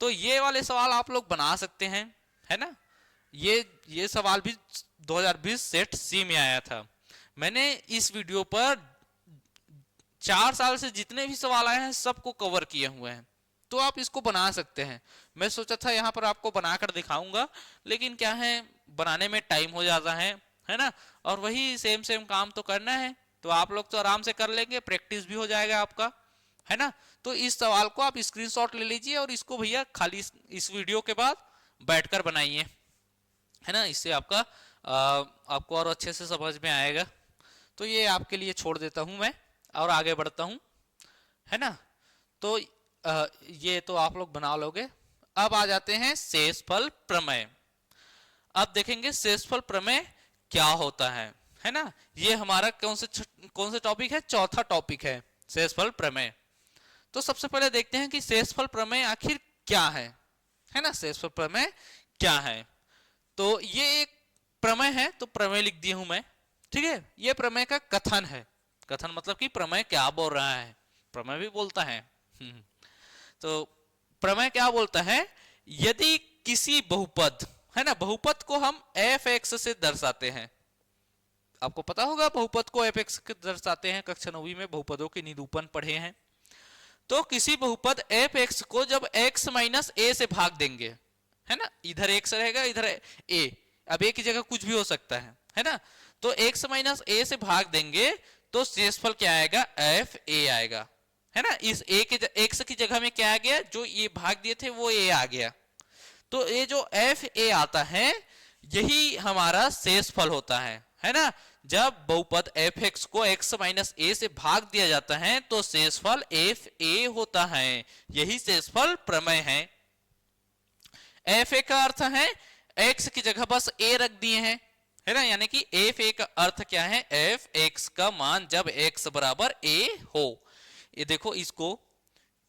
तो ये वाले सवाल आप लोग बना सकते हैं, है ना। ये सवाल भी 2020 सेट सी में आया था। मैंने इस वीडियो पर 4 साल से जितने भी सवाल आए हैं सबको कवर किए हुए हैं, तो आप इसको बना सकते हैं। मैं सोचा था यहाँ पर आपको बनाकर दिखाऊंगा, लेकिन क्या है बनाने में टाइम हो जाता है ना, और वही सेम सेम काम तो करना है, तो आप लोग तो आराम से कर लेंगे, प्रैक्टिस भी हो जाएगा आपका, है ना। तो इस सवाल को आप स्क्रीनशॉट ले लीजिए, और इसको भैया खाली इस वीडियो के बाद बैठकर बनाइए, है ना, इससे आपको और अच्छे से समझ में आएगा। तो ये आपके लिए छोड़ देता हूं मैं, और आगे बढ़ता हूं, है ना। तो ये तो आप लोग बना लोगे। अब आ जाते हैं शेषफल प्रमेय। अब देखेंगे शेषफल प्रमेय क्या होता है ना। ये हमारा कौन से टॉपिक है, चौथा टॉपिक है शेषफल प्रमेय। तो सबसे पहले देखते हैं कि शेषफल प्रमेय आखिर क्या है ना, शेषफल प्रमेय क्या है। तो ये एक प्रमेय है, तो प्रमेय लिख दिया हूं मैं, ठीक है। ये प्रमेय का कथन है, कथन मतलब कि प्रमेय क्या बोल रहा है, प्रमेय भी बोलता है। तो प्रमेय क्या बोलता है, यदि किसी बहुपद, है ना, बहुपद को हम एफ एक्स से दर्शाते हैं। आपको पता होगा बहुपद को एफ एक्स से दर्शाते हैं, कक्षा 9वीं में बहुपदों के निरूपण पढ़े हैं। तो किसी बहुपद एफ एक्स को जब एक्स माइनस ए से भाग देंगे, है ना, इधर एक्स रहेगा इधर ए, अब ए की जगह कुछ भी हो सकता है ना, तो एक्स माइनस ए से भाग देंगे तो शेषफल क्या आएगा, एफ ए आएगा, है ना। इस ए के एक्स की जगह में क्या आ गया, जो ये भाग दिए थे वो ए आ गया, तो ये जो एफ ए आता है यही हमारा शेषफल होता है ना। जब बहुपद एफ एक्स को एक्स माइनस ए से भाग दिया जाता है तो शेषफल एफ ए होता है, यही शेषफल प्रमेय है। एफ ए का अर्थ है एक्स की जगह बस ए रख दिए हैं, है ना, यानी कि एफ ए का अर्थ क्या है, एफ एक्स का मान जब एक्स बराबर ए हो। ये देखो, इसको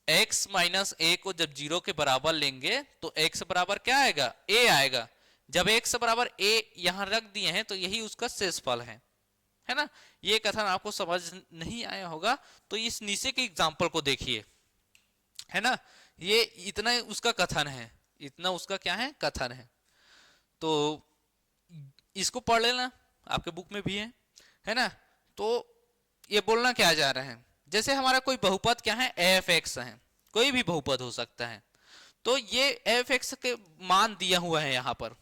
x माइनस ए को जब 0 के बराबर लेंगे तो x बराबर क्या आएगा, a आएगा। जब x बराबर a यहां रख दिए हैं तो यही उसका शेषफल है ना। ये कथन आपको समझ नहीं आया होगा तो इस नीचे के एग्जाम्पल को देखिए, है ना, ये इतना उसका कथन है, इतना उसका क्या है, कथन है। तो इसको पढ़ लेना, आपके बुक में भी है ना। तो ये बोलना क्या जा रहा है, जैसे हमारा कोई बहुपद क्या है, एफ एक्स है, कोई भी बहुपद हो सकता है, तो ये एफ एक्स के मान दिया हुआ है यहाँ पर,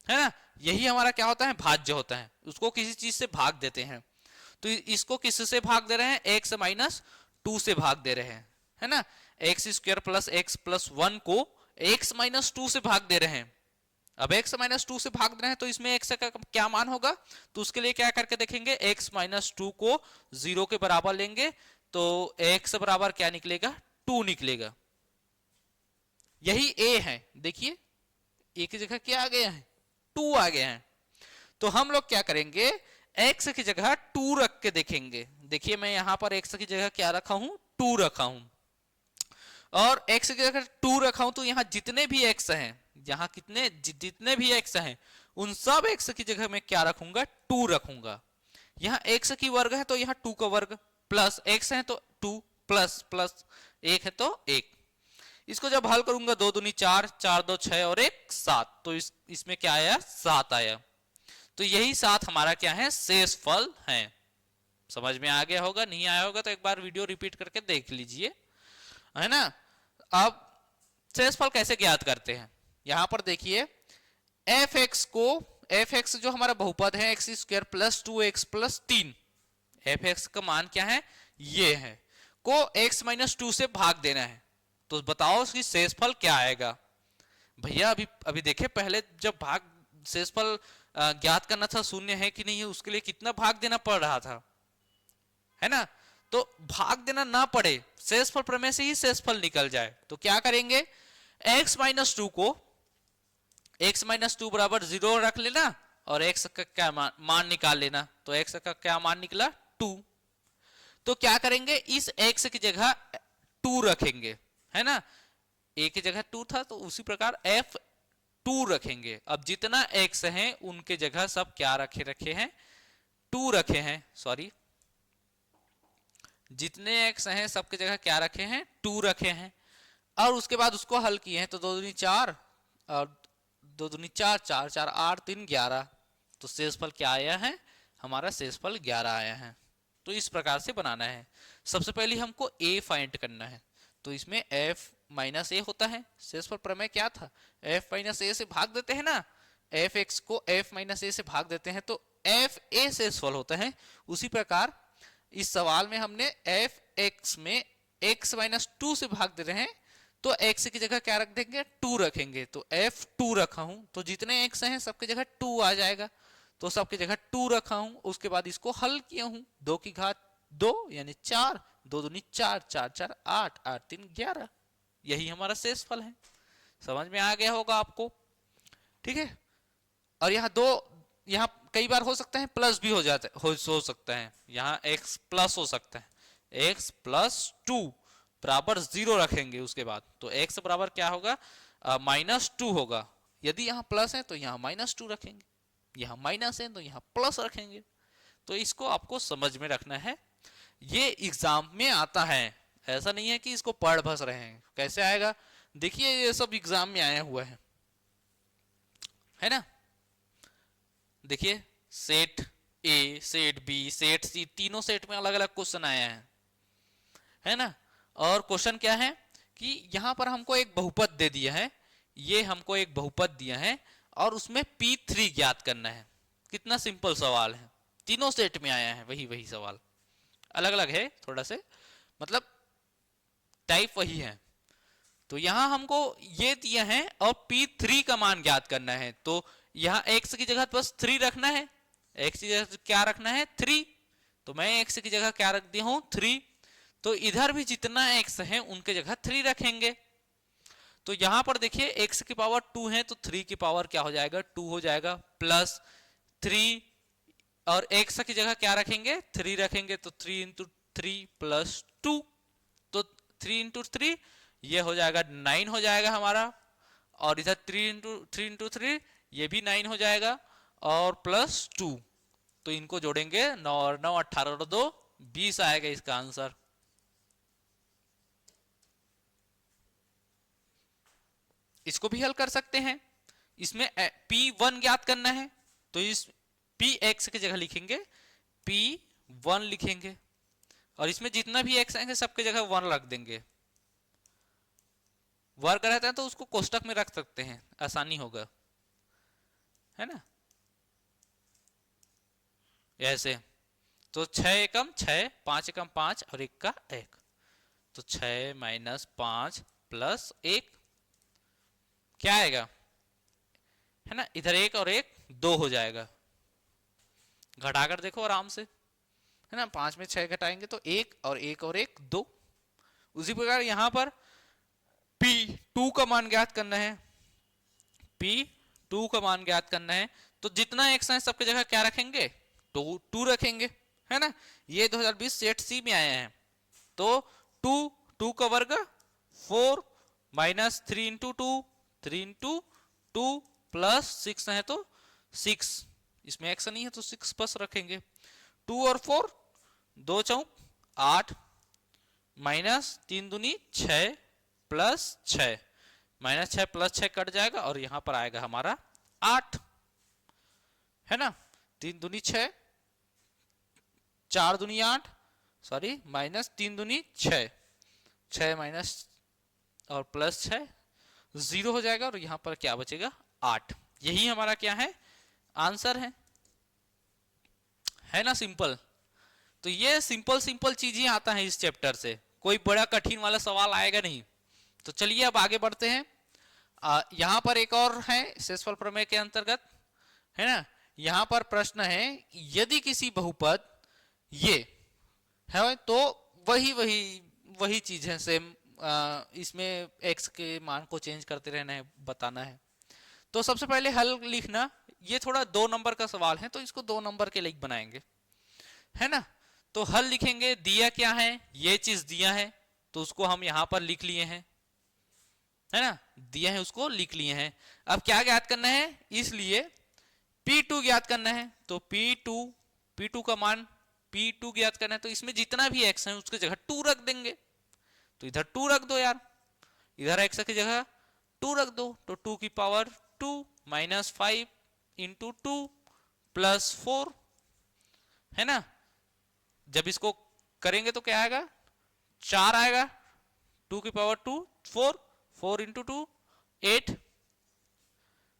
है ना, यही हमारा क्या होता है, भाज्य होता है, उसको किसी चीज से भाग देते हैं। तो इसको किससे भाग दे रहे हैं, एक्स माइनस 2 से भाग दे रहे हैं, है ना। X square plus x plus 1 को एक्स माइनस 2 से भाग दे रहे हैं। अब x माइनस 2 से भाग रहे हैं तो इसमें x का क्या मान होगा, तो उसके लिए क्या करके देखेंगे, x माइनस 2 को 0 के बराबर लेंगे तो x बराबर क्या निकलेगा, 2 निकलेगा। यही a है, देखिए a की जगह क्या आ गया है, 2 आ गया है। तो हम लोग क्या करेंगे, x की जगह 2 रख के देखेंगे। देखिए मैं यहां पर x की जगह क्या रखा हूं, 2 रखा हूं, और x की जगह 2 रखा हूं तो यहां जितने भी x हैं, यहाँ जितने भी x हैं उन सब x की जगह में क्या रखूंगा, 2 रखूंगा। यहाँ x की वर्ग है तो यहाँ 2 का वर्ग, प्लस x है तो 2, प्लस प्लस 1 है तो 1। इसको जब हल करूंगा 2 दूनी 4, 4 2 6 और 1 7, तो इसमें क्या आया, 7 आया। तो यही 7 हमारा क्या है, शेषफल है। समझ में आ गया होगा, नहीं आया होगा तो एक बार वीडियो रिपीट करके देख लीजिए, है ना। अब शेषफल कैसे ज्ञात करते हैं, यहां पर देखिए एफ एक्स को, एफ एक्स जो हमारा बहुपद है x square plus 2x plus 3, F x का मान क्या है, ये है, को x माइनस 2 से भाग देना है। तो बताओ कि शेषफल क्या आएगा। भैया अभी देखे, पहले जब भाग शेषफल ज्ञात करना था, शून्य है कि नहीं है उसके लिए कितना भाग देना पड़ रहा था, है ना। तो भाग देना ना पड़े, शेषफल प्रमेय से ही शेषफल निकल जाए, तो क्या करेंगे, x माइनस 2 को, x माइनस 2 बराबर 0 रख लेना और x का क्या मान निकाल लेना। तो x का क्या मान निकला, 2। तो क्या करेंगे, इस x की जगह 2 रखेंगे, है ना, a की जगह 2 था तो उसी प्रकार f 2 रखेंगे। अब जितना x है उनके जगह सब क्या रखे हैं, 2 रखे हैं, सॉरी, जितने x हैं सबके जगह क्या रखे हैं, 2 रखे हैं। और उसके बाद उसको हल किए हैं तो 2 दूनी 4 और 2 दूनी 4, 4 4 8 3 11, तो शेषफल क्या आया है, हमारा शेषफल 11 आया है। तो इस प्रकार से बनाना है। सबसे पहले हमको a फाइंड करना है, तो इसमें f माइनस a होता है। शेषफल प्रमेय क्या था, f माइनस a से भाग देते हैं ना, एफ एक्स को f माइनस a से भाग देते हैं तो एफ ए शेषफल होता है। उसी प्रकार इस सवाल में हमने एफ एक्स में x माइनस 2 से भाग दे रहे हैं तो x की जगह क्या रख देंगे, 2 रखेंगे। तो f 2 रखा हूं तो जितने x हैं सबके जगह 2 आ जाएगा, तो सबके जगह 2 रखा हूं। उसके बाद इसको हल किया हूं, 2 की घात 2 यानी 4, 2 दूनी 4, 4 4 8, 8 3 11, यही हमारा शेषफल है। समझ में आ गया होगा आपको, ठीक है। और यहाँ कई बार हो सकता है प्लस भी हो जाता है, हो सकता है, यहाँ x प्लस हो सकता है, x प्लस 2 बराबर 0 रखेंगे उसके बाद, तो x बराबर क्या होगा, -2 होगा। यदि यहाँ प्लस है तो यहाँ -2 रखेंगे, यहाँ माइनस है तो यहाँ प्लस रखेंगे। तो इसको आपको समझ में रखना है, ये एग्जाम में आता है, ऐसा नहीं है कि इसको पढ़ बस रहे हैं। कैसे आएगा, देखिए ये सब एग्जाम में आया हुआ है है ना। देखिए set A, set B, set C, तीनों सेट में अलग अलग क्वेश्चन आया है ना। और क्वेश्चन क्या है कि यहां पर हमको एक बहुपद दे दिया है, ये हमको एक बहुपद दिया है और उसमें P3 ज्ञात करना है। कितना सिंपल सवाल है, तीनों सेट में आया है वही वही सवाल, अलग अलग है थोड़ा से, मतलब टाइप वही है। तो यहां हमको ये दिया है और P3 का मान ज्ञात करना है। तो यहां x की जगह बस 3 रखना है, x की जगह क्या रखना है 3, तो मैं x की जगह क्या रख दिया हूं 3। तो इधर भी जितना x है उनके जगह 3 रखेंगे। तो यहां पर देखिए x की पावर 2 है तो 3 की पावर क्या हो जाएगा 2 हो जाएगा, प्लस 3 और x की जगह क्या रखेंगे 3 रखेंगे, तो 3 इंटू 3 प्लस 2, तो 3 इंटू 3 ये हो जाएगा 9 हो जाएगा हमारा, और इधर 3 इंटू 3 ये भी 9 हो जाएगा, और प्लस 2, तो इनको जोड़ेंगे 9 और 9 18 और 2 20 आएगा इसका आंसर। इसको भी हल कर सकते हैं। इसमें P1 ज्ञात करना है, तो इस Px की जगह लिखेंगे P1 लिखेंगे, और इसमें जितना भी x आएंगे सबके जगह 1 रख देंगे। वर्ग रहता है तो उसको कोष्टक में रख सकते हैं, आसानी होगा, है ना। ऐसे तो 6 एकम 6, 5 एकम 5 और 1 का 1, तो 6 माइनस 5 प्लस 1 क्या आएगा, है ना। इधर 1 और 1 2 हो जाएगा, घटाकर देखो आराम से, है ना। 5 में 6 घटाएंगे तो 1 और 1 और 1 2। उसी प्रकार यहां पर P2 का मान ज्ञात करना है, P2 का मान ज्ञात करना है, तो जितना x है सबके जगह क्या रखेंगे 2 रखेंगे, है ना। ये 2020 सेट सी में आया है, तो 2 का वर्ग 4 माइनस 3 इंटू 2 3 इंटू 2 प्लस 6 है तो 6, इसमें x नहीं है तो 6 प्लस रखेंगे, 2 और 4 2 चौक 8 माइनस 3 दूनी 6 प्लस 6, माइनस 6 प्लस 6 कट जाएगा और यहां पर आएगा हमारा 8, है ना। 3 दूनी 6, 4 दूनी 8, सॉरी माइनस 3 दूनी 6, 6 माइनस और प्लस 6 0 हो जाएगा, और यहां पर क्या बचेगा 8। यही हमारा क्या है आंसर है ना, सिंपल। तो ये सिंपल सिंपल चीजें आता है इस चैप्टर से, कोई बड़ा कठिन वाला सवाल आएगा नहीं। तो चलिए अब आगे बढ़ते हैं। यहां पर एक और है शेषफल प्रमेय के अंतर्गत, है ना। यहां पर प्रश्न है यदि किसी बहुपद ये है तो वही वही वही चीज है सेम, इसमें x के मान को चेंज करते रहना है, बताना है। तो सबसे पहले हल लिखना, ये थोड़ा 2 नंबर का सवाल है तो इसको 2 नंबर के लिए बनाएंगे, है ना। तो हल लिखेंगे, दिया क्या है ये चीज दिया है तो उसको हम यहां पर लिख लिए हैं, है ना, दिया है उसको लिख लिए हैं। अब क्या ज्ञात करना है, इसलिए P2 ज्ञात करना है, तो P2 का मान P2 ज्ञात करना है, तो इसमें जितना भी x है उसके जगह 2 रख देंगे, तो इधर 2 रख दो यार, इधर x की जगह 2 रख दो, तो 2 की पावर 2 माइनस 5 इंटू 2 प्लस 4, है ना। जब इसको करेंगे तो क्या आएगा 4 आएगा, 2 की पावर 2 4, 4 इंटू 2 8,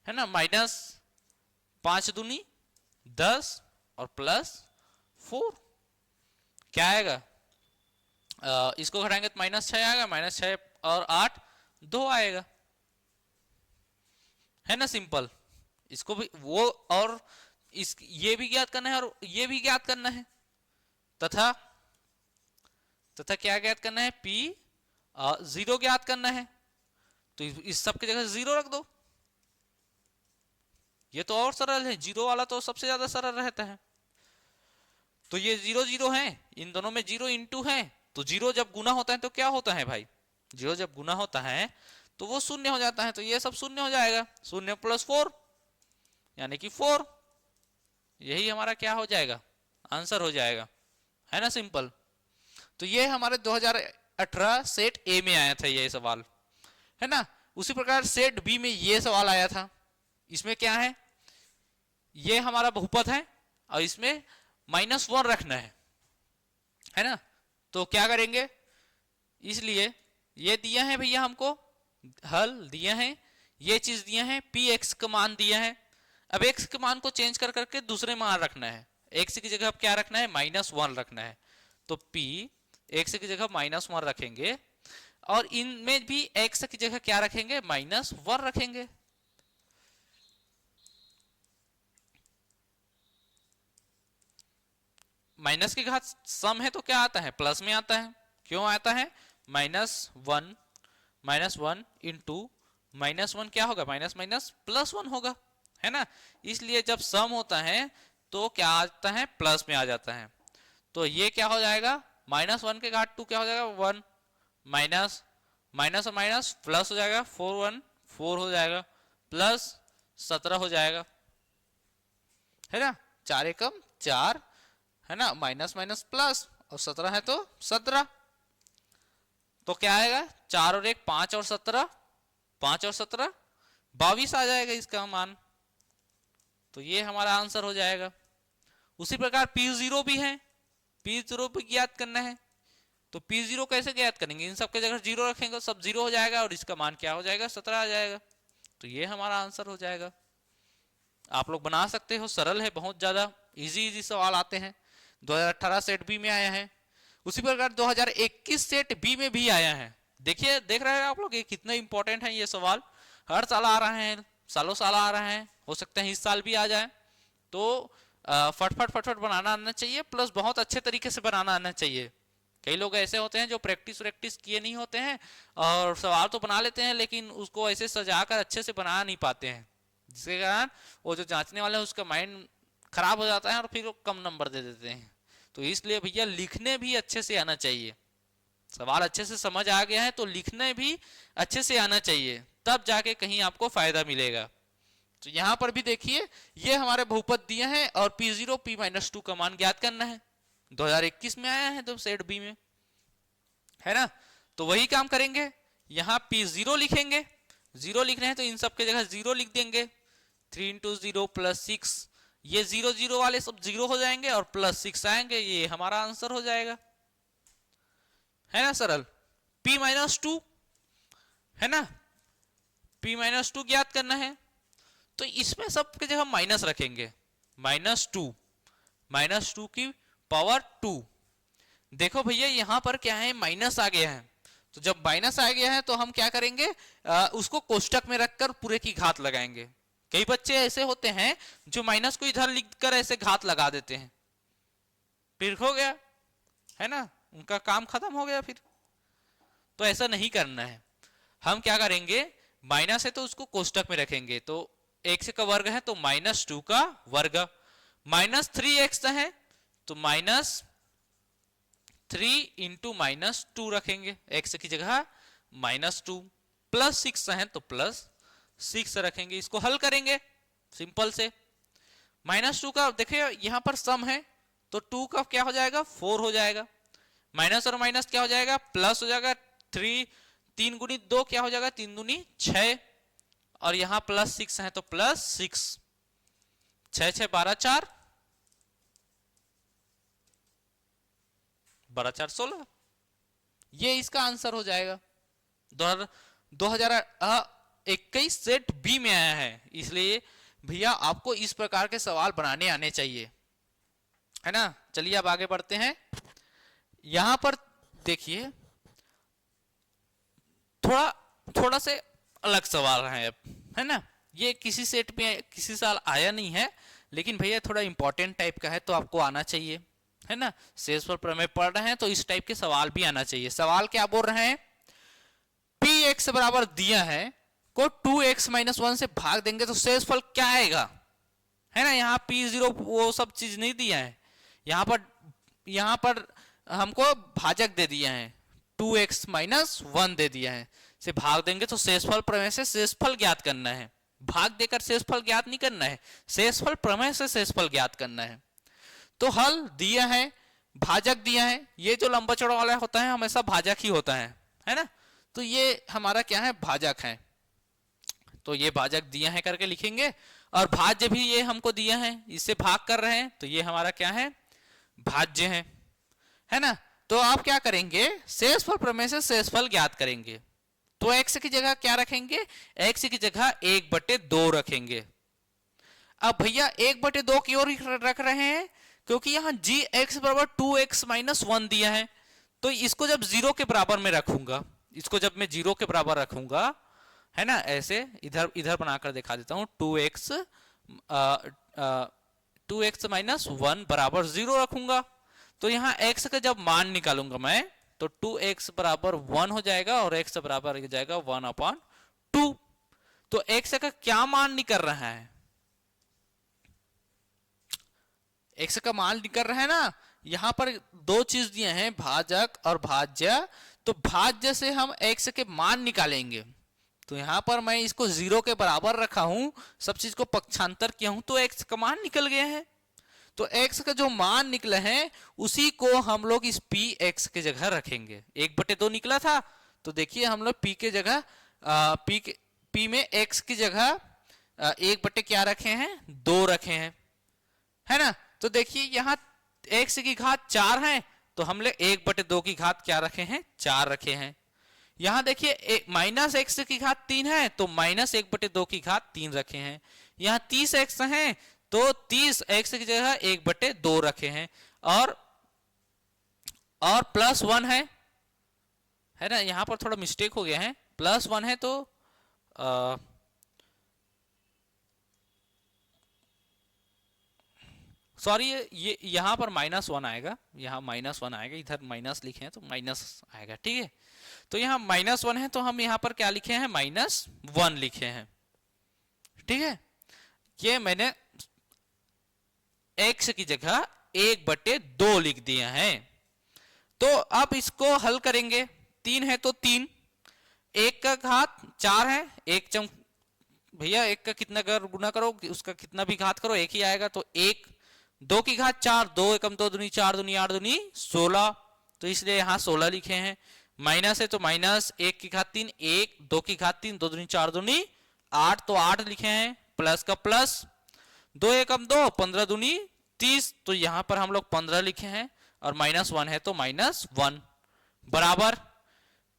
है ना, माइनस 5 दूनी 10 और प्लस 4 क्या आएगा, इसको घटाएंगे तो माइनस 6 आएगा, माइनस 6 और 8 2 आएगा, है ना, सिंपल। इसको भी वो और इस ये भी ज्ञात करना है और ये भी ज्ञात करना है, तथा क्या ज्ञात करना है P0 ज्ञात करना है, तो इस सब की जगह 0 रख दो, ये तो और सरल है, 0 वाला तो सबसे ज्यादा सरल रहता है। तो ये 0 0 है, इन दोनों में 0 इंटू है, तो 0 जब गुना होता है तो क्या होता है भाई, 0 जब गुना होता है तो वो शून्य हो जाता है, तो ये सब शून्य हो जाएगा, 0 प्लस 4 यानी कि 4, यही हमारा क्या हो जाएगा आंसर हो जाएगा, है ना, सिंपल। तो ये हमारे 2018 सेट ए में आया था ये सवाल, है ना। उसी प्रकार सेट बी में ये सवाल आया था, इसमें क्या है, ये हमारा बहुपद है और इसमें -1 रखना है ना। तो क्या करेंगे, इसलिए ये दिया है भैया हमको, हल दिया है, ये चीज दिया है, पी एक्स का मान दिया है। अब एक्स के मान को चेंज कर करके दूसरे मान रखना है, एक्स की जगह अब क्या रखना है, -1 रखना है। तो पी एक्स की जगह -1 रखेंगे और इनमें भी एक्स की जगह क्या रखेंगे, -1 रखेंगे। माइनस की घात सम है तो क्या आता है, प्लस में आता है। क्यों आता है, -1 इंटू -1 क्या होगा, माइनस माइनस +1 होगा, है ना। इसलिए जब सम होता है तो क्या आता है, प्लस में आ जाता है। तो ये क्या हो जाएगा, -1 के घात 2 क्या हो जाएगा, 1 माइनस माइनस और माइनस प्लस हो जाएगा, 4 1 4 हो जाएगा, प्लस 17 हो जाएगा, है ना। 4 एकम 4, है ना, माइनस माइनस प्लस और 17 है तो 17। तो क्या आएगा, 4 और 1 5 और 17, 5 और 17 22 आ जाएगा इसका मान। तो ये हमारा आंसर हो जाएगा। उसी प्रकार P0 भी है, P0 भी ज्ञात करना है। तो P0 कैसे ज्ञात करेंगे, इन सब के जगह 0 रखेंगे, सब 0 हो जाएगा और इसका मान क्या हो जाएगा, 17 आ जाएगा। तो ये हमारा आंसर हो जाएगा। आप लोग बना सकते हो, सरल है, बहुत ज्यादा इजी सवाल आते हैं। 2018 सेट बी में आया है, उसी प्रकार 2021 सेट बी में भी आया है। देखिए, देख रहे हैं आप लोग, ये कितना इंपॉर्टेंट है ये सवाल, हर साल आ रहे हैं, सालों साल आ रहे हैं, हो सकता है इस साल भी आ जाए। तो फटफट फटफट बनाना आना चाहिए, प्लस बहुत अच्छे तरीके से बनाना आना चाहिए। कई लोग ऐसे होते हैं जो प्रैक्टिस किए नहीं होते हैं और सवाल तो बना लेते हैं लेकिन उसको ऐसे सजाकर अच्छे से बना नहीं पाते हैं, जिसके कारण वो जो जांचने वाला है उसका माइंड खराब हो जाता है और फिर वो कम नंबर दे देते हैं। तो इसलिए भैया लिखने भी अच्छे से आना चाहिए, सवाल अच्छे से समझ आ गया है तो लिखने भी अच्छे से आना चाहिए, तब जाके कहीं आपको फायदा मिलेगा। तो यहां पर भी देखिए, ये हमारे बहुपद दिए हैं और P0 P-2 का मान ज्ञात करना है। 2021 में आया है तो सेट बी में, है ना। तो वही काम करेंगे, यहां P0 लिखेंगे, 0 लिख रहे हैं तो इन सब के जगह 0 लिख देंगे। 3 × 0 + 6, ये 0 0 वाले सब 0 हो जाएंगे और +6 आएंगे, ये हमारा आंसर हो जाएगा, है ना सरल। P-2 है ना, P-2 ज्ञात करना है तो इसमें सबके जगह माइनस रखेंगे, -2 की पावर 2। देखो भैया यहां पर क्या है, माइनस आ गया है, तो जब माइनस आ गया है तो हम क्या करेंगे, उसको कोष्टक में रखकर पूरे की घात लगाएंगे। कई बच्चे ऐसे होते हैं जो माइनस को इधर लिखकर ऐसे घात लगा देते हैं, फिर हो गया, है ना, उनका काम खत्म हो गया फिर। तो ऐसा नहीं करना है, हम क्या करेंगे, माइनस है तो उसको कोष्टक में रखेंगे, तो x का वर्ग है तो -2 का वर्ग, -3x है तो -3 × -2 रखेंगे, x की जगह -2, +6 है तो +6 रखेंगे। इसको हल करेंगे सिंपल से, -2 का देखिए यहां पर सम है तो 2 का क्या हो जाएगा, 4 हो जाएगा, माइनस और माइनस क्या हो जाएगा, प्लस हो जाएगा, 3 × 2 क्या हो जाएगा, 3 दूनी 6 और यहां +6 है तो +6, 6 6 12 4 12 4 16, ये इसका आंसर हो जाएगा। 2021 सेट बी में आया है, इसलिए भैया आपको इस प्रकार के सवाल बनाने आने चाहिए, है ना। चलिए अब आगे बढ़ते हैं। यहां पर देखिए थोड़ा से अलग सवाल है अब, है ना। ये किसी सेट में किसी साल आया नहीं है, लेकिन भैया थोड़ा इंपॉर्टेंट टाइप का है तो आपको आना चाहिए, है ना। शेषफल प्रमेय पढ़ रहे हैं तो इस टाइप के सवाल भी आना चाहिए। सवाल क्या बोल रहे हैं, Px बराबर दिया है को 2x - 1 से भाग देंगे तो शेषफल क्या आएगा, है ना। यहाँ P0 वो सब चीज नहीं दिया है, यहाँ पर हमको भाजक दे दिया है, 2x - 1 दे दिया है, से भाग देंगे तो शेषफल प्रमेय से शेषफल ज्ञात करना है। भाग देकर शेषफल ज्ञात नहीं करना है, शेषफल प्रमेय से शेषफल ज्ञात करना है। तो हल दिया है, भाजक दिया है, ये जो लंबा चौड़ा वाला होता है हमेशा भाजक ही होता है ना। तो ये हमारा क्या है, भाजक है। तो ये भाजक दिया है करके लिखेंगे, और भाज्य भी ये हमको दिया है, इससे भाग कर रहे हैं, तो ये हमारा क्या है, भाज्य है ना। तो आप क्या करेंगे, शेषफल प्रमेय से शेषफल ज्ञात करेंगे। तो x की जगह क्या रखेंगे, x की जगह 1/2 रखेंगे। अब भैया 1/2 की ओर रख रहे हैं, क्योंकि यहाँ gx बराबर 2x - 1 दिया है। तो इसको जब 0 के बराबर में रखूंगा, इसको जब मैं 0 के बराबर रखूंगा, है ना, ऐसे इधर इधर बनाकर दिखा देता हूं, 2x - 1 बराबर 0 रखूंगा। तो यहाँ x का जब मान निकालूंगा मैं, तो 2x बराबर 1 हो जाएगा और x बराबर हो जाएगा 1/2। तो x का क्या मान निकल रहा है, x का मान निकल रहा है ना। यहां पर दो चीज दिए हैं, भाजक और भाज्य। तो भाज्य से हम x के मान निकालेंगे। तो यहां पर मैं इसको 0 के बराबर रखा हूं, सब चीज को पक्षांतर किया हूं, तो x का मान निकल गया है। तो x का जो मान निकला है उसी को हम लोग इस px के जगह रखेंगे। 1/2 निकला था, तो देखिए हम लोग p के जगह p में x की जगह 1/ क्या रखे हैं, 2 रखे हैं, है ना। तो देखिए यहाँ x की घात 4 है, तो हम लोग 1/2 की घात क्या रखे हैं, 4 रखे हैं। यहाँ देखिए -x की घात 3 है, तो -1/2 की घात 3 रखे हैं। यहाँ 30x है, तो 30x की जगह 1/2 रखे हैं, और +1 है ना। यहाँ पर थोड़ा मिस्टेक हो गया है, +1 है, तो सॉरी, ये यहाँ पर -1 आएगा, यहाँ -1 आएगा, इधर माइनस लिखे हैं तो माइनस आएगा, ठीक है। तो यहाँ -1 है, तो हम यहाँ पर क्या लिखे हैं, -1 लिखे हैं, ठीक है। ये मैंने x की जगह 1/2 लिख दिया है। तो अब इसको हल करेंगे, 3 है तो 3, 1 का घात 4 है, भैया 1 का कितना गुना करो, उसका कितना भी घात करो 1 ही आएगा। तो 1, 2 की घात 4, 2 एकम 2 दूनी 4 दूनी 8 दूनी 16, तो इसलिए यहाँ 16 लिखे हैं। माइनस है तो माइनस, 1 की घात 3, 1, 2 की घात 3, 2 दूनी 4 दूनी 8, तो 8 लिखे हैं। प्लस का प्लस, 2 एकम 2, 15 दूनी 30, तो यहाँ पर हम लोग 15 लिखे हैं, और -1 है तो -1 बराबर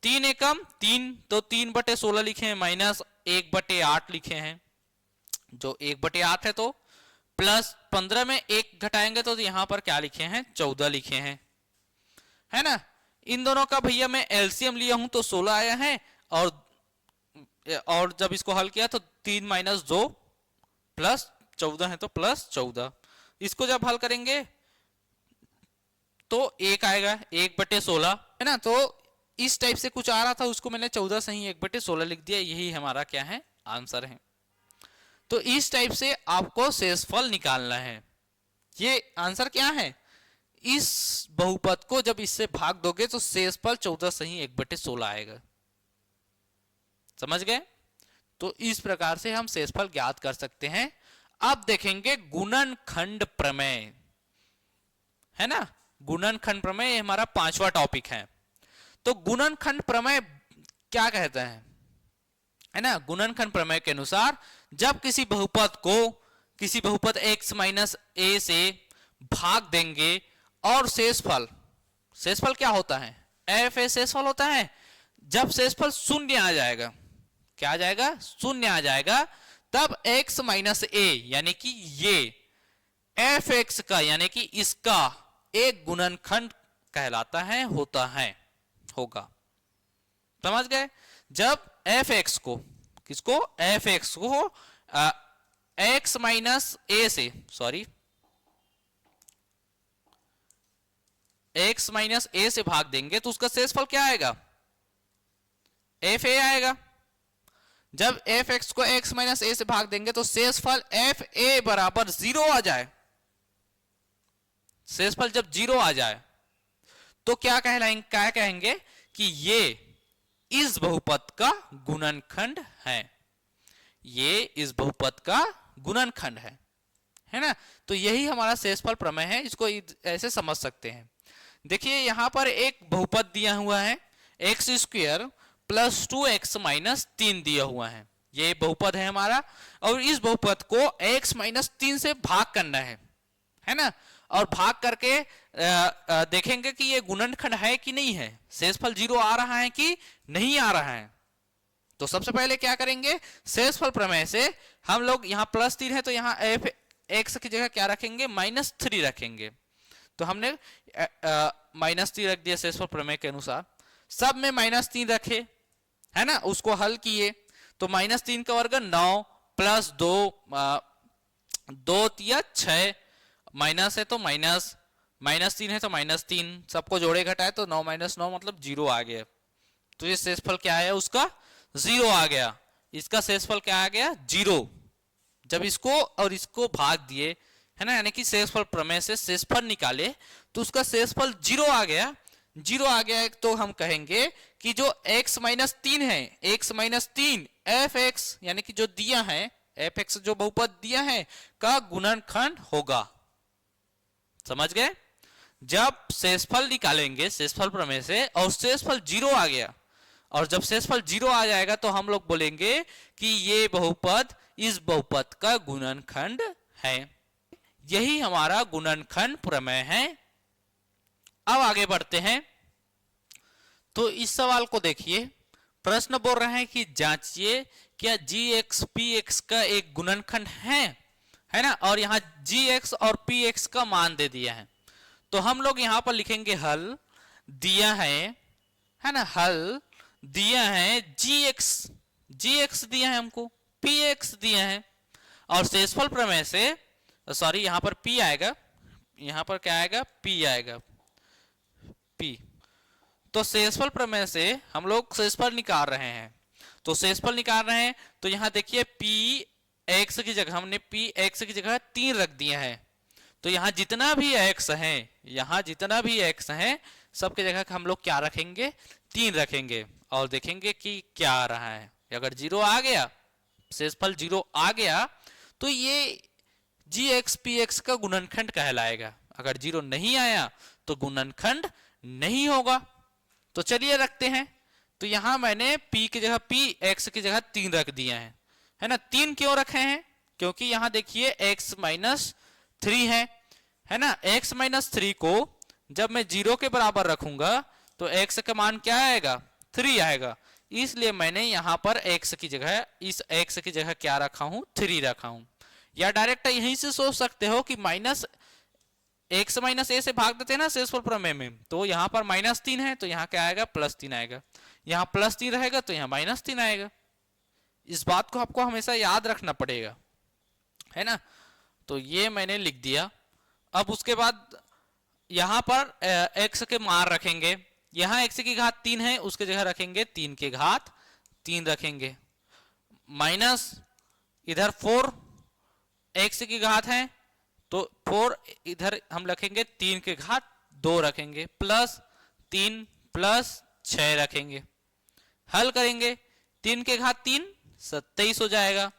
3 एकम 3, तो 3/16 लिखे हैं, -1/8 लिखे हैं, जो 1/8 है। तो प्लस 15 में 1 घटाएंगे तो यहाँ पर क्या लिखे हैं, 14 लिखे हैं, है ना। इन दोनों का भैया मैं एलसीएम लिया हूं तो 16 आया है, और जब इसको हल किया तो 3 - 2 प्लस 14 है, तो +14। इसको जब हल करेंगे तो 1 आएगा, 1/16, है ना। तो इस टाइप से कुछ आ रहा था, उसको मैंने 14 से ही 1/16 लिख दिया, यही हमारा क्या है, आंसर है। तो इस टाइप से आपको शेषफल निकालना है। ये आंसर क्या है, इस बहुपद को जब इससे भाग दोगे तो शेषफल 14 से ही 1/16 आएगा। समझ गए। तो इस प्रकार से हम शेषफल ज्ञात कर सकते हैं। अब देखेंगे गुणनखंड प्रमेय, है ना। गुणनखंड प्रमेय हमारा 5वां टॉपिक है। तो गुणनखंड प्रमेय क्या कहता है ना। गुणनखंड प्रमेय के अनुसार जब किसी बहुपद x - a से भाग देंगे और शेषफल क्या होता है, f शेषफल होता है। जब शेषफल 0 आ जाएगा, क्या आ जाएगा, 0 आ जाएगा, तब x - a यानी कि ये f(x) का यानी कि इसका एक गुणनखंड कहलाता है, होगा। समझ गए। जब f(x) को किसको, f(x) को x - a से x - a से भाग देंगे तो उसका शेषफल क्या आएगा, fa आएगा। जब f(x) को x - a से भाग देंगे तो शेषफल fa बराबर 0 आ जाए। शेषफल जब 0 आ जाए तो क्या कहेंगे कि ये इस बहुपद का गुणनखंड है, ये इस बहुपद का गुणनखंड है ना। तो यही हमारा शेषफल प्रमेय है, इसको ऐसे समझ सकते हैं। देखिए यहां पर एक बहुपद दिया हुआ है, x² + 2x - 3 दिया हुआ है, ये बहुपद है हमारा, और इस बहुपद को x माइनस 3 से भाग करना है ना। और भाग करके देखेंगे कि ये गुणनखंड है कि नहीं है, शेषफल 0 आ रहा है कि नहीं आ रहा है। तो सबसे पहले क्या करेंगे, शेषफल प्रमेय से हम लोग यहाँ +3 है तो यहाँ एफ एक्स की जगह क्या रखेंगे, -3 रखेंगे। तो हमने -3 रख दिया शेषफल प्रमेय के अनुसार, सब में -3 रखे, है ना, उसको हल किए तो -3 का वर्ग 9 + 2 2 या 6, माइनस है तो माइनस, -3 है तो -3, सबको जोड़े घटाए तो 9 - 9 मतलब 0 आ गया। तो ये शेषफल क्या है उसका, 0 आ गया। इसका शेषफल क्या आ गया, 0। जब इसको और इसको भाग दिए, है ना, यानी कि शेषफल प्रमेय से शेषफल निकाले तो उसका शेषफल 0 आ गया। 0 आ गया तो हम कहेंगे कि जो x - 3 है, x - 3 f(x) यानी कि जो दिया है f(x) जो बहुपद दिया है का गुणनखंड होगा। समझ गए। जब शेषफल निकालेंगे शेषफल प्रमेय से और शेषफल 0 आ गया, और जब शेषफल 0 आ जाएगा तो हम लोग बोलेंगे कि ये बहुपद इस बहुपद का गुणनखंड है। यही हमारा गुणनखंड प्रमेय है। अब आगे बढ़ते हैं। तो इस सवाल को देखिए, प्रश्न बोल रहे हैं कि जांचिए क्या gx px का एक गुणनखंड है ना, और यहाँ gx और px का मान दे दिया है। तो हम लोग यहाँ पर लिखेंगे हल दिया है ना, हल दिया है gx दिया है हमको, px दिया है, और शेषफल प्रमेय से सॉरी यहाँ पर p आएगा, यहाँ पर क्या आएगा, p आएगा, p। तो शेषफल प्रमेय से हम लोग शेषफल निकाल रहे हैं। तो शेषफल निकाल रहे हैं तो यहाँ देखिए px की जगह हमने px की जगह 3 रख दिया है। तो यहाँ जितना भी x है, यहाँ जितना भी x है सबके जगह हम लोग क्या रखेंगे, 3 रखेंगे, और देखेंगे कि क्या आ रहा है। अगर 0 आ गया, शेषफल 0 आ गया तो ये gx px का गुणनखंड कहलाएगा। अगर 0 नहीं आया तो गुणनखंड नहीं होगा। तो चलिए रखते हैं। तो यहां मैंने p की जगह px की जगह 3 रख दिया है ना। 3 क्यों रखे हैं, क्योंकि यहां देखिए x - 3 है ना। x - 3 को जब मैं 0 के बराबर रखूंगा तो x का मान क्या आएगा, 3 आएगा। इसलिए मैंने यहां पर x की जगह, इस x की जगह क्या रखा हूं, 3 रखा हूं। या डायरेक्ट यहीं से सोच सकते हो कि x - a से भाग देते हैं ना शेषफल प्रमेय में, तो यहाँ पर -3 है तो यहाँ क्या आएगा, +3 आएगा। यहाँ +3 रहेगा तो यहाँ -3 आएगा। इस बात को आपको हमेशा याद रखना पड़ेगा, है ना। तो ये मैंने लिख दिया। अब उसके बाद यहाँ पर x के मान रखेंगे। यहाँ x की घात 3 है, उसके जगह रखेंगे 3 की घात 3 रखेंगे, माइनस इधर 4 x की घात है तो 4 इधर हम रखेंगे 3 की घात 2 रखेंगे, प्लस 3 प्लस 6 रखेंगे। हल करेंगे 3 के घात 3 27 हो जाएगा,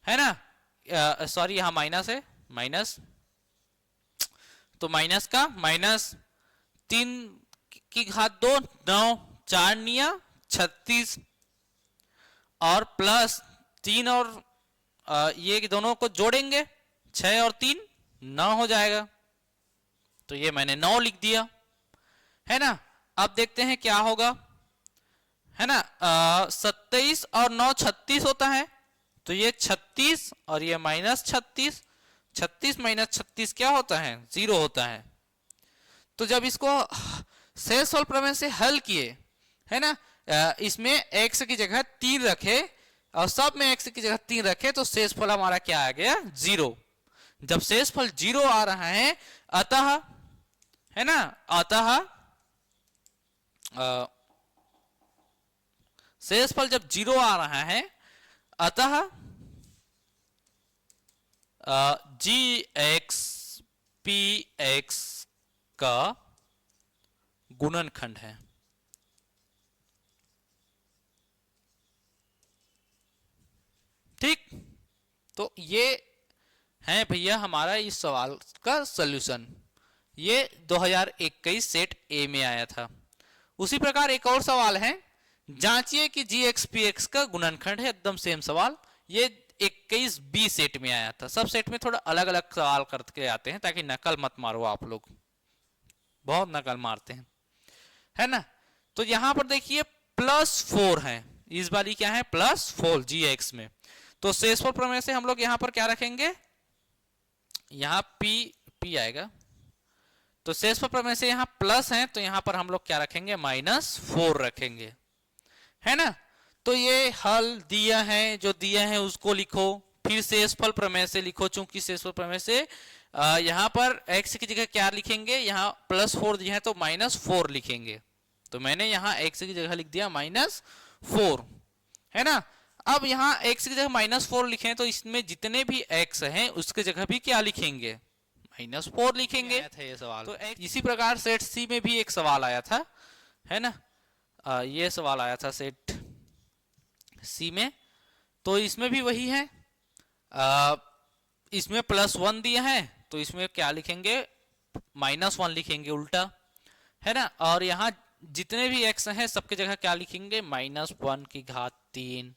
है ना। सॉरी यहाँ माइनस है, माइनस, तो माइनस का माइनस 3 की घात 2 9, 4 निया 36, और प्लस 3 और ये दोनों को जोड़ेंगे 6 और 3 9 हो जाएगा। तो ये मैंने 9 लिख दिया, है ना। अब देखते हैं क्या होगा, है ना। 27 और 9 36 होता है, तो ये 36 और ये -36, 36 - 36 क्या होता है, 0 होता है। तो जब इसको शेषफल प्रमेय से हल किए, है ना, इसमें x की जगह 3 रखे और सब में x की जगह 3 रखे तो शेषफल हमारा क्या आ गया, 0। जब शेषफल 0 आ रहा है, अतः, है ना, अतः शेषफल जब 0 आ रहा है, अतः gx px का गुणनखंड है। ठीक, तो ये है भैया हमारा इस सवाल का सॉल्यूशन। ये 2021 सेट ए में आया था। उसी प्रकार एक और सवाल है जांचिए कि जी एक्स पी एक्स का गुणनखंड है। एकदम सेम सवाल, ये 21 बी सेट में आया था। सब सेट में थोड़ा अलग अलग सवाल करके आते हैं ताकि नकल मत मारो आप लोग, बहुत नकल मारते हैं, है ना। तो यहां पर देखिए +4 है, इस वाली क्या है +4 जी एक्स में। तो शेषफल प्रमेय से हम लोग यहां पर क्या रखेंगे, यहां पी आएगा। तो शेषफल प्रमेय से यहां प्लस है तो यहां पर हम लोग क्या रखेंगे -4 रखेंगे, है ना। तो ये हल दिया है, जो दिया है उसको लिखो, फिर शेषफल प्रमेय से लिखो। चूंकि शेषफल प्रमेय से यहां पर x की जगह क्या लिखेंगे, यहाँ +4 दिया है तो -4 लिखेंगे। तो मैंने यहाँ x की जगह लिख दिया -4, है ना। अब यहाँ x की जगह -4 लिखे तो इसमें जितने भी x हैं उसके जगह भी क्या लिखेंगे -4 लिखेंगे। था ये सवाल। तो इसी प्रकार सेट सी में भी एक सवाल आया था, है ना। ये सवाल आया था सेट सी में, तो इसमें भी वही है। इसमें +1 दिया है तो इसमें क्या लिखेंगे -1 लिखेंगे उल्टा, है ना। और यहाँ जितने भी x हैं सबके जगह क्या लिखेंगे -1 की घात 3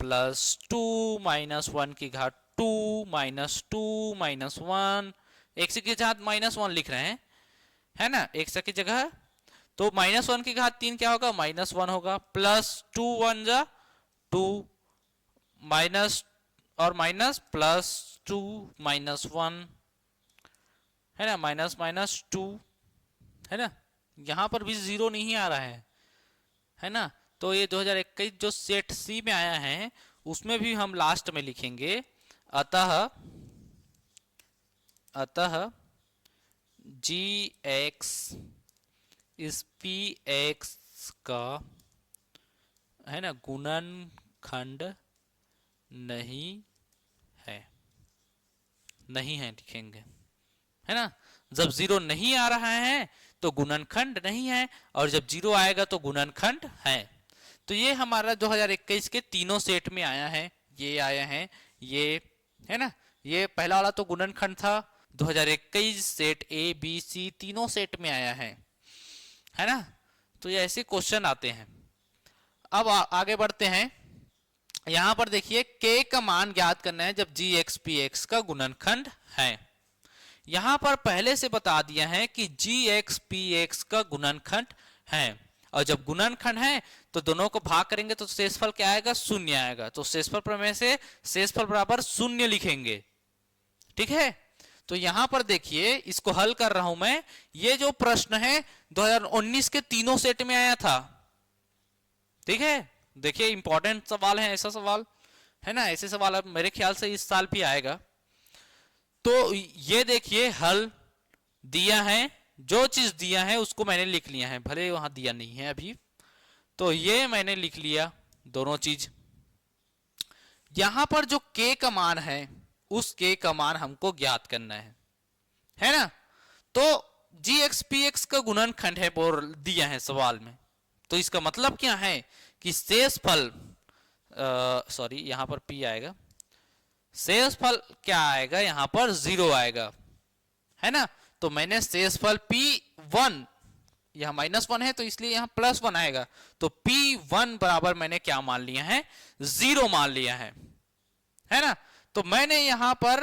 +2 -1 की घात 2 -2 -1, x की घात -1 लिख रहे हैं, है ना, x की जगह। तो -1 की घात 3 क्या होगा -1 होगा, +2 1 जा 2 माइनस और माइनस +2 -1, है ना, -2, है ना। यहां पर भी 0 नहीं आ रहा है ना। तो ये 2021 जो सेट सी में आया है उसमें भी हम लास्ट में लिखेंगे अतः जी एक्स इस पी एक्स का, है ना, गुणनखंड नहीं है लिखेंगे, है ना। जब 0 नहीं आ रहा है तो गुणनखंड नहीं है, और जब 0 आएगा तो गुणनखंड है। तो ये हमारा 2021 के तीनों सेट में आया है, ये आया है, ये, है ना। ये पहला वाला तो गुणनखंड था, 2021 सेट ए बी सी तीनों सेट में आया है ना। तो ये ऐसे क्वेश्चन आते हैं। अब आगे बढ़ते हैं। यहां पर देखिए k का मान ज्ञात करना है जब जी एक्स पी एक्स का गुणनखंड है। यहां पर पहले से बता दिया है कि जी एक्स पी एक्स का गुणनखंड है, और जब गुणनखंड है तो दोनों को भाग करेंगे तो शेषफल क्या आएगा 0 आएगा। तो शेषफल प्रमेय से शेषफल बराबर 0 लिखेंगे, ठीक है। तो यहां पर देखिए इसको हल कर रहा हूं मैं। ये जो प्रश्न है 2019 के तीनों सेट में आया था, ठीक है। देखिए इंपॉर्टेंट सवाल है, ऐसा सवाल, है ना। ऐसे सवाल अब मेरे ख्याल से इस साल भी आएगा। तो ये देखिए हल दिया है, जो चीज दिया है उसको मैंने लिख लिया है, भले वहां दिया नहीं है अभी, तो ये मैंने लिख लिया दोनों चीज। यहां पर जो k का मान है उस k का मान हमको ज्ञात करना है ना। तो जी एक्स पी एक्स का गुणनखंड है बोल दिया है सवाल में। तो इसका मतलब क्या है कि शेषफल, सॉरी यहां पर p आएगा, शेषफल क्या आएगा यहां पर 0 आएगा, है ना। तो मैंने शेषफल P1, यह -1 है तो इसलिए यहां +1 आएगा। तो P1 बराबर मैंने क्या मान लिया है 0 मान लिया है ना। तो मैंने यहां पर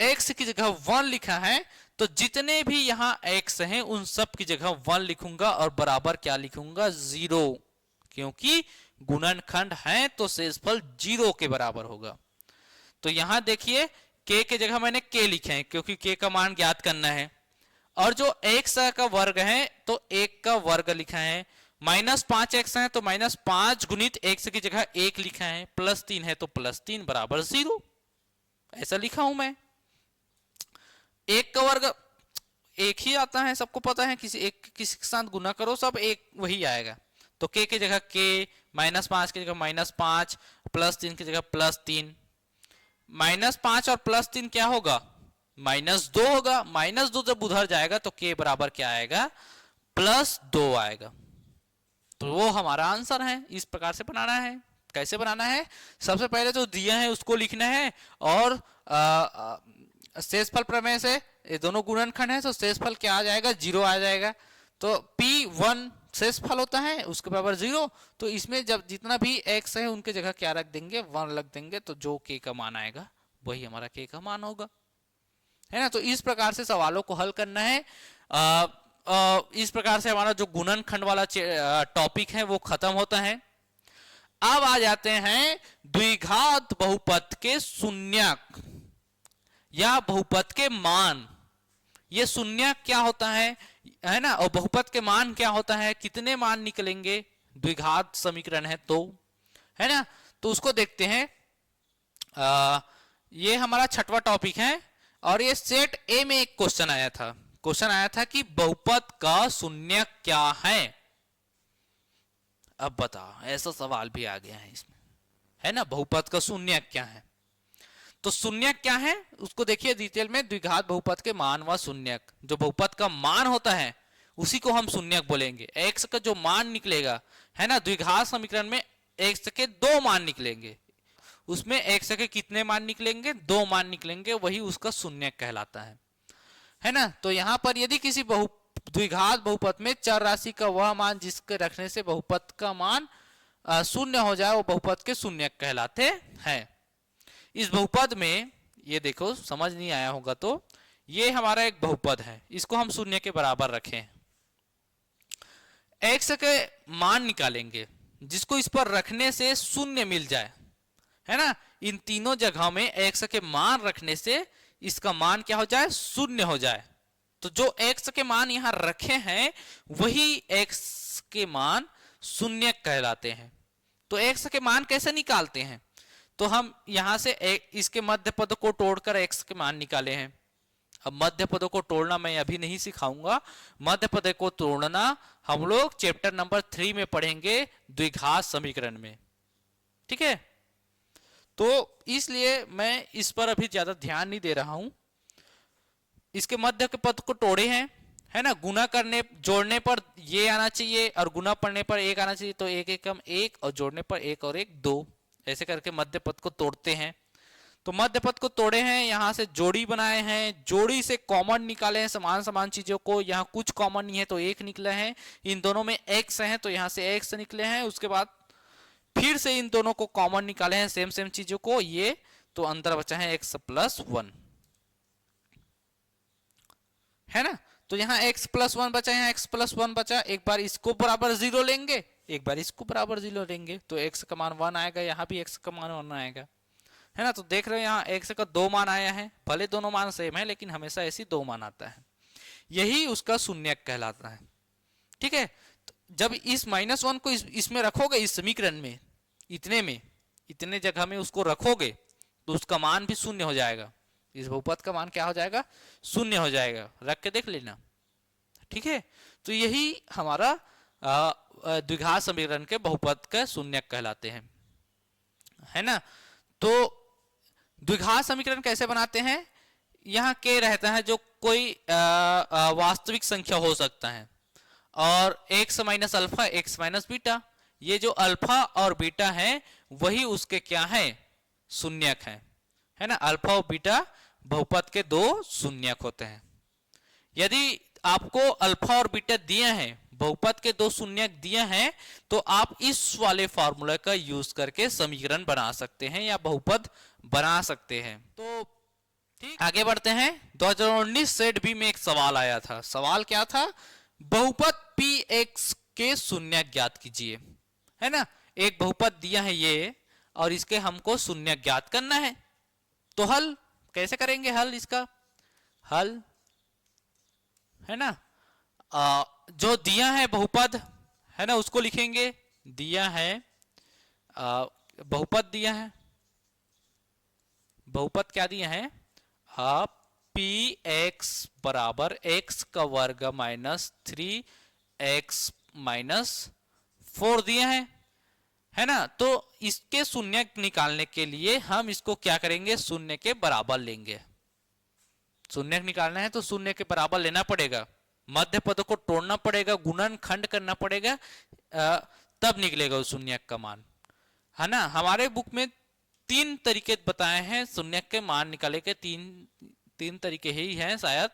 x की जगह 1 लिखा है, तो जितने भी यहां x हैं उन सब की जगह 1 लिखूंगा और बराबर क्या लिखूंगा 0, क्योंकि गुणनखंड है तो शेषफल 0 के बराबर होगा। तो यहां देखिए k के जगह मैंने k लिखे हैं क्योंकि k का मान ज्ञात करना है, और जो x का वर्ग है तो 1 का वर्ग लिखा है, -5x है तो -5 गुणित x की जगह 1 लिखा है, +3 है तो +3 बराबर 0, ऐसा लिखा हूं मैं। 1 का वर्ग 1 ही आता है, सबको पता है, किसी के साथ गुना करो सब एक वही आएगा। तो k की जगह k, -5 की जगह -5, +3 की जगह +3, -5 और +3 क्या होगा -2 होगा। -2 जब उधर जाएगा तो k बराबर क्या आएगा +2 आएगा। तो वो हमारा आंसर है। इस प्रकार से बनाना है। कैसे बनाना है, सबसे पहले जो दिया है उसको लिखना है, और शेषफल प्रमेय से ये दोनों गुणनखंड है तो शेषफल क्या आ जाएगा 0 आ जाएगा। तो P1 शेषफल होता है उसके बराबर 0। तो इसमें जब जितना भी x है उनके जगह क्या रख देंगे, 1 रख देंगे, तो जो k का मान आएगा वही हमारा k का मान होगा, है ना। तो इस प्रकार से सवालों को हल करना है। इस प्रकार से हमारा जो गुणनखंड वाला टॉपिक है वो खत्म होता है। अब आ जाते हैं द्विघात बहुपद के शून्यक या बहुपद के मान। ये शून्यक क्या होता है ना, और बहुपद के मान क्या होता है, कितने मान निकलेंगे, द्विघात समीकरण है तो, है ना। तो उसको देखते हैं। ये हमारा छठवां टॉपिक है और ये सेट ए में एक क्वेश्चन आया था। क्वेश्चन आया था कि बहुपद का शून्यक क्या है। अब बताओ, ऐसा सवाल भी आ गया है इसमें, है ना। बहुपद का शून्यक क्या है, तो शून्यक क्या है उसको देखिए डिटेल में। द्विघात बहुपद के मान व शून्यक, जो बहुपद का मान होता है उसी को हम शून्यक बोलेंगे। एक्स का जो मान निकलेगा, है ना, द्विघात समीकरण में एक्स के 2 मान निकलेंगे, उसमें एक्स के कितने मान निकलेंगे, 2 मान निकलेंगे, वही उसका शून्यक कहलाता है ना। तो यहां पर यदि किसी द्विघात बहुपद में चर राशि का वह मान जिसके रखने से बहुपद का मान शून्य हो जाए, वो बहुपद के शून्यक कहलाते हैं। इस बहुपद में ये देखो, समझ नहीं आया होगा तो, ये हमारा एक बहुपद है, इसको हम शून्य के बराबर रखें, एक्स के मान निकालेंगे जिसको इस पर रखने से शून्य मिल जाए, है ना। इन तीनों जगहों में एक्स के मान रखने से इसका मान क्या हो जाए, शून्य हो जाए। तो जो एक्स के मान यहां रखे हैं वही एक्स के मान शून्य कहलाते हैं। तो एक्स के मान कैसे निकालते हैं, तो हम यहां से इसके मध्य पद को तोड़कर एक्स के मान निकाले हैं। अब मध्य पदों को तोड़ना मैं अभी नहीं सिखाऊंगा, मध्य पद को तोड़ना हम लोग चैप्टर नंबर 3 में पढ़ेंगे द्विघात समीकरण में, ठीक है। तो इसलिए मैं इस पर अभी ज्यादा ध्यान नहीं दे रहा हूं। इसके मध्य के पद को तोड़े हैं, है ना। गुना करने जोड़ने पर ये आना चाहिए और गुना पढ़ने पर 1 आना चाहिए, तो 1 एकम 1 और जोड़ने पर 1 और 1 2, ऐसे करके मध्य पद को तोड़ते हैं। तो मध्य पद को तोड़े हैं, यहां से जोड़ी बनाए हैं, जोड़ी से कॉमन निकाले हैं समान समान चीजों को। यहां कुछ कॉमन नहीं है तो 1 निकले हैं, इन दोनों में x है तो यहां से x निकले हैं। उसके बाद फिर से इन दोनों को कॉमन निकाले हैं सेम सेम चीजों को, ये तो अंतर बचा है x प्लस 1, है ना। तो यहाँ x प्लस 1 बचा, यहाँ x प्लस 1 बचा। एक बार इसको बराबर 0 लेंगे, एक बार इसको बराबर 0 लेंगे, तो x का मान 1 आएगा, यहाँ भी x का मान 1 आएगा, है ना। तो देख रहे हो यहाँ x का 2 मान आया है, भले दोनों मान सेम है लेकिन हमेशा ऐसी 2 मान आता है, यही उसका शून्यक कहलाता है, ठीक है। तो जब इस -1 को इसमें रखोगे, इस समीकरण में इतने जगह में उसको रखोगे तो उसका मान भी शून्य हो जाएगा। इस बहुपद का मान क्या हो जाएगा, शून्य हो जाएगा, रख के देख लेना, ठीक है। तो यही हमारा द्विघात समीकरण के बहुपद का शून्यक कहलाते हैं, है ना। तो द्विघात समीकरण कैसे बनाते हैं, यहाँ के रहता है जो कोई वास्तविक संख्या हो सकता है, और x minus alpha x minus beta, ये जो अल्फा और बीटा है वही उसके क्या है, शून्यक है ना। अल्फा और बीटा बहुपद के 2 शून्यक होते हैं। यदि आपको अल्फा और बीटा दिए हैं, बहुपद के 2 शून्यक दिए हैं, तो आप इस वाले फॉर्मूला का यूज करके समीकरण बना सकते हैं या बहुपद बना सकते हैं। तो ठीक, आगे बढ़ते हैं। 2019 सेट बी में एक सवाल आया था। सवाल क्या था, बहुपद px के शून्यक ज्ञात कीजिए, है ना। एक बहुपद दिया है ये, और इसके हमको शून्यक ज्ञात करना है। तो हल कैसे करेंगे, हल इसका हल, है ना। जो दिया है बहुपद, है ना, उसको लिखेंगे। दिया है बहुपद, दिया है बहुपद, क्या दिया है, पी एक्स बराबर एक्स का वर्ग माइनस 3x माइनस 4 दिया है ना। तो इसके शून्य निकालने के लिए हम इसको क्या करेंगे, शून्य के बराबर लेंगे। शून्य निकालना है तो शून्य के बराबर लेना पड़ेगा, मध्य पद को तोड़ना पड़ेगा, गुणनखंड करना पड़ेगा, तब निकलेगा उस शून्य का मान, है ना। हमारे बुक में 3 तरीके बताए हैं शून्य के मान निकाले के, तीन तरीके ही हैं शायद।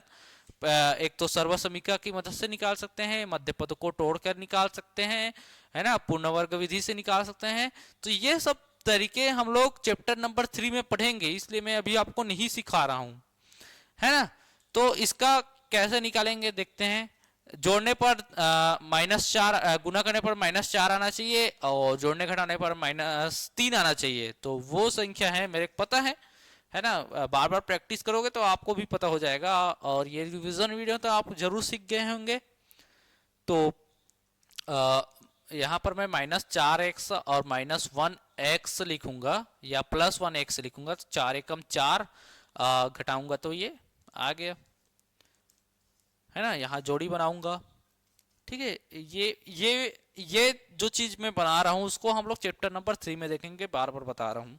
एक तो सर्वसमीका की मदद से निकाल सकते हैं, मध्य पद को तोड़कर निकाल सकते हैं, है ना, पूर्ण वर्ग विधि से निकाल सकते हैं। तो ये सब तरीके हम लोग चैप्टर नंबर 3 में पढ़ेंगे, इसलिए मैं अभी आपको नहीं सिखा रहा हूं, है ना। तो इसका कैसे निकालेंगे देखते हैं। जोड़ने पर -4, गुना करने पर -4 आना चाहिए और जोड़ने घटाने पर -3 आना चाहिए। तो वो संख्या है मेरे को पता है ना। बार बार प्रैक्टिस करोगे तो आपको भी पता हो जाएगा, और ये रिवीजन वीडियो तो आप जरूर सीख गए होंगे। तो यहाँ पर मैं -4x और -1x लिखूंगा या +1x लिखूंगा। तो 4 एकम 4 घटाऊंगा तो ये आ गया, है ना। यहाँ जोड़ी बनाऊंगा, ठीक है। ये जो चीज मैं बना रहा हूं उसको हम लोग चैप्टर नंबर 3 में देखेंगे, बार बार बता रहा हूं।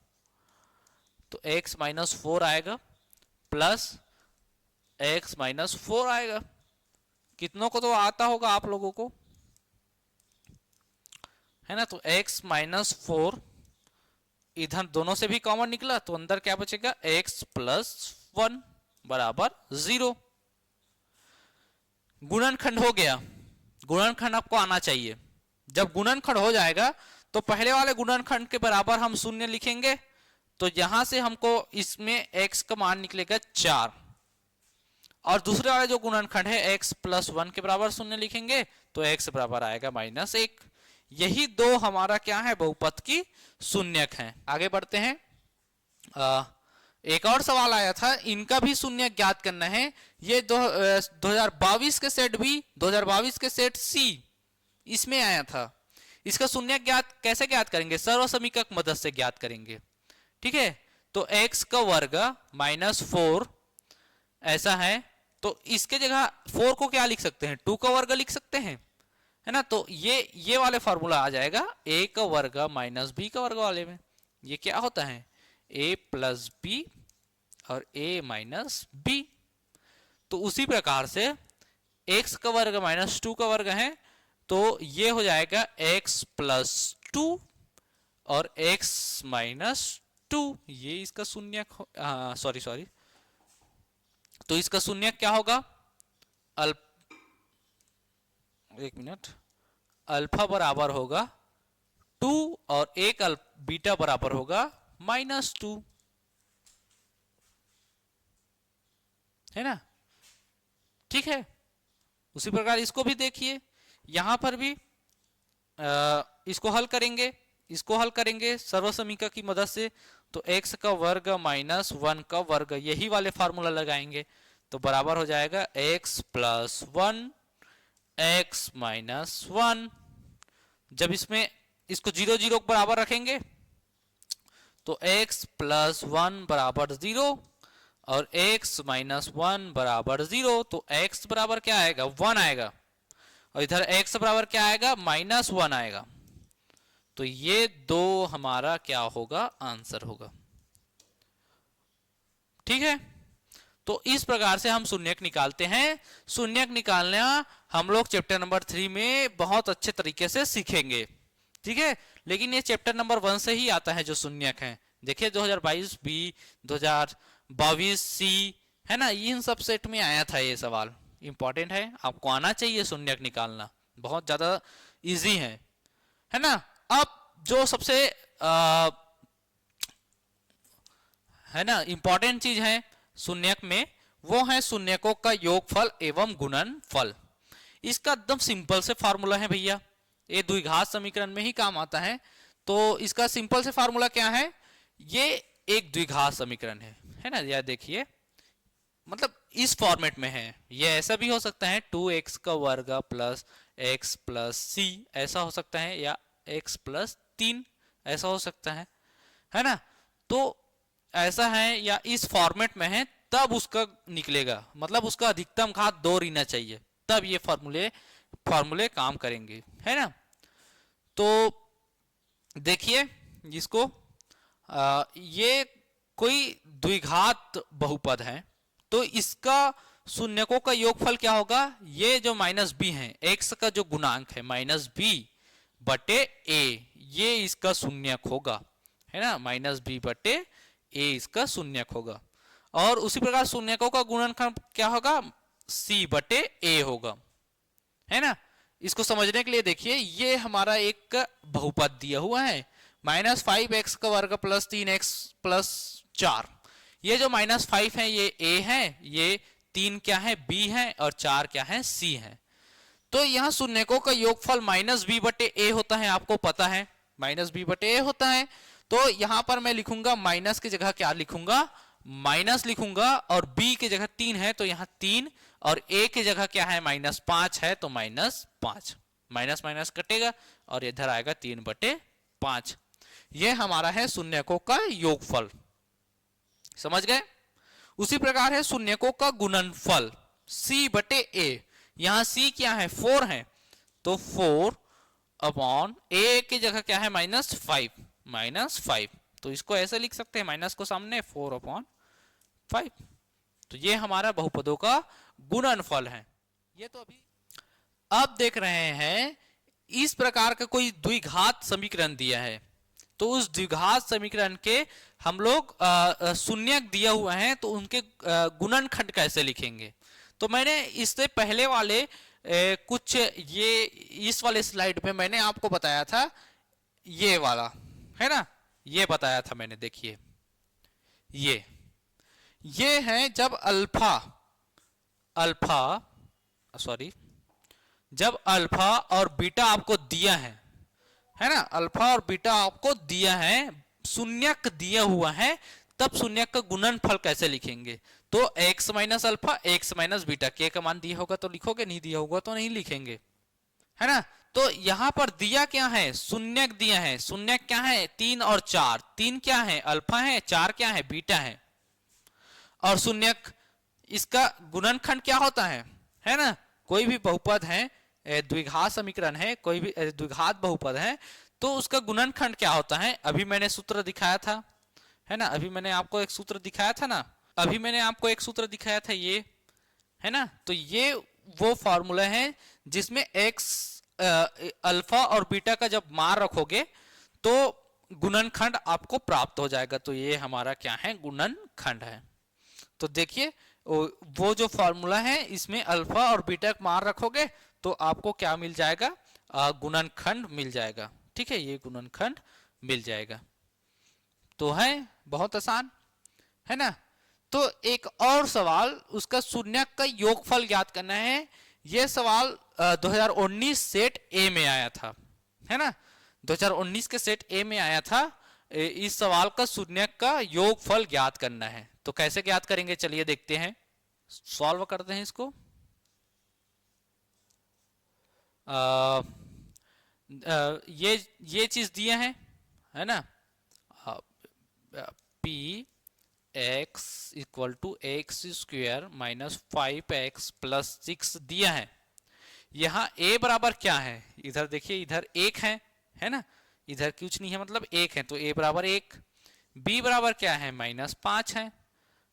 तो x -4 आएगा प्लस x -4 आएगा। कितनों को तो आता होगा आप लोगों को, है ना। तो x -4 इधर दोनों से भी कॉमन निकला, तो अंदर क्या बचेगा, x + 1 बराबर 0। गुणनखंड हो गया। गुणनखंड आपको आना चाहिए। जब गुणनखंड हो जाएगा तो पहले वाले गुणनखंड के बराबर हम शून्य लिखेंगे। तो यहां से हमको इसमें x का मान निकलेगा 4, और दूसरे वाले जो गुणनखंड है x + 1 के बराबर शून्य लिखेंगे तो x बराबर आएगा -1। यही दो हमारा क्या है, बहुपद की शून्यक हैं। आगे बढ़ते हैं। एक और सवाल आया था, इनका भी शून्य ज्ञात करना है। ये 2022 के सेट बी, 2022 के सेट सी, इसमें आया था। इसका शून्य ज्ञात कैसे ज्ञात करेंगे, सर्वसमीकक मदद से ज्ञात करेंगे, ठीक है। तो x का वर्ग -4 ऐसा है, तो इसके जगह 4 को क्या लिख सकते हैं, 2 का वर्ग लिख सकते हैं, है ना। तो ये वाले फॉर्मूला आ जाएगा a का वर्ग -b का वर्ग वाले में। ये क्या होता है, a + b और a - b। तो उसी प्रकार से x का वर्ग -2 का वर्ग है, तो ये हो जाएगा x + 2 और x - 2। ये इसका शून्य, सॉरी, तो इसका शून्य क्या होगा, एक मिनट, अल्फा बराबर होगा 2 और एक बीटा बराबर होगा -2, है ना, ठीक है। उसी प्रकार इसको भी देखिए, यहां पर भी इसको हल करेंगे सर्वसमीकरण की मदद से। तो x का वर्ग -1 का वर्ग, यही वाले फार्मूला लगाएंगे, तो बराबर हो जाएगा x + 1 x - 1। जब इसमें इसको 0 0 के बराबर रखेंगे तो x + 1 बराबर 0 और x - 1 बराबर 0। तो x बराबर क्या आएगा, 1 आएगा, और इधर x बराबर क्या आएगा, -1 आएगा। तो ये दो हमारा क्या होगा, आंसर होगा, ठीक है। तो इस प्रकार से हम शून्यक निकालते हैं। शून्यक निकालना हम लोग चैप्टर नंबर 3 में बहुत अच्छे तरीके से सीखेंगे, ठीक है। लेकिन ये चैप्टर नंबर 1 से ही आता है जो शून्यक है। देखिए 2022 बी, 2022 सी, है ना, इन सब सेट में आया था ये सवाल। इंपॉर्टेंट है, आपको आना चाहिए शून्यक निकालना, बहुत ज्यादा इजी है ना। अब जो सबसे है ना इंपॉर्टेंट चीज है शून्यक में, वो है शून्यकों का योगफल एवं गुणनफल। इसका एकदम सिंपल से फार्मूला है भैया, ये द्विघात समीकरण में ही काम आता है। तो इसका सिंपल से फार्मूला क्या है, ये एक द्विघात समीकरण है ना। यह देखिए, मतलब इस फॉर्मेट में है। ये ऐसा भी हो सकता है 2x का वर्ग प्लस x प्लस c, ऐसा हो सकता है, या x + 3 ऐसा हो सकता है ना। तो ऐसा है, या इस फॉर्मेट में है, तब उसका निकलेगा, मतलब उसका अधिकतम घात 2 रहना चाहिए, तब ये फॉर्मूले काम करेंगे, है ना। तो देखिए इसको, ये कोई द्विघात बहुपद है, तो इसका शून्यकों का योगफल क्या होगा, ये जो -b है, x का जो गुणांक है -b बटे a, ये इसका शून्यक होगा, है ना। -b बटे a इसका शून्यक होगा। और उसी प्रकार शून्यकों का गुणनखंड क्या होगा, सी बटे ए होगा, है ना। इसको समझने के लिए देखिए, ये हमारा एक बहुपद दिया हुआ है, -5x का वर्ग प्लस 3x प्लस 4। ये जो -5 है ये a है, ये 3 क्या है b है, और 4 क्या है c है। तो यहां शून्यकों का योगफल -b बटे a होता है, आपको पता है -b बटे a होता है। तो यहां पर मैं लिखूंगा माइनस की जगह क्या लिखूंगा, माइनस लिखूंगा, और b की जगह 3 है तो यहां 3, और a की जगह क्या है -5 है तो -5, माइनस माइनस कटेगा और इधर आएगा 3/5। ये हमारा है शून्यकों का योगफल, समझ गए। उसी प्रकार है शून्यकों का गुणनफल c बटे a। यहां c क्या है 4 है, तो 4 अपॉन a की जगह क्या है -5, तो इसको ऐसे लिख सकते हैं, माइनस को सामने 4/5। तो ये हमारा बहुपदों का गुणनफल है। ये तो अभी अब देख रहे हैं, इस प्रकार का कोई द्विघात समीकरण दिया है, तो उस द्विघात समीकरण के हम लोग शून्यक दिया हुआ है तो उनके गुणनखंड कैसे लिखेंगे। तो मैंने इससे पहले वाले कुछ ये इस वाले स्लाइड में मैंने आपको बताया था, ये वाला है ना, ये बताया था मैंने। देखिए ये है जब जब अल्फा और बीटा आपको दिया है ना, अल्फा और बीटा आपको दिया है, शून्यक दिया हुआ है, तब शून्यक का गुणनफल कैसे लिखेंगे। तो x minus alpha x minus beta, के का मान दिया होगा तो लिखोगे, नहीं दिया होगा तो नहीं लिखेंगे, है ना। तो यहां पर दिया क्या है, शून्यक दिया है। शून्यक क्या है 3 और 4, 3 क्या है अल्फा है, 4 क्या है बीटा है, और शून्यक इसका गुणनखंड क्या होता है ना। कोई भी बहुपद है, द्विघात समीकरण है, कोई भी द्विघात बहुपद है, तो उसका गुणनखंड क्या होता है। अभी मैंने सूत्र दिखाया था, है ना, अभी मैंने आपको एक सूत्र दिखाया था ना, अभी मैंने आपको एक सूत्र दिखाया था, ये है ना। तो ये वो फॉर्मूला है जिसमें x अल्फा और बीटा का जब मान रखोगे तो गुणनखंड आपको प्राप्त हो जाएगा। तो ये हमारा क्या है, गुणनखंड है। तो देखिए वो जो फॉर्मूला है, इसमें अल्फा और बीटा का मान रखोगे तो आपको क्या मिल जाएगा, गुणनखंड मिल जाएगा। ठीक है, ये गुणनखंड मिल जाएगा। तो है बहुत आसान, है ना। तो एक और सवाल, उसका शून्यक का योगफल ज्ञात करना है। यह सवाल 2019 सेट ए में आया था, है ना, 2019 के सेट ए में आया था। इस सवाल का शून्यक का योगफल ज्ञात करना है। तो कैसे ज्ञात करेंगे, चलिए देखते हैं, सॉल्व करते हैं इसको। ये चीज दिए हैं, है ना, P X equal to X square minus 5x plus 6 दिया है। यहाँ a बराबर क्या है, इधर देखिए, इधर 1 है ना, इधर कुछ नहीं है, मतलब 1 है, तो a बराबर 1। b बराबर क्या है -5 है,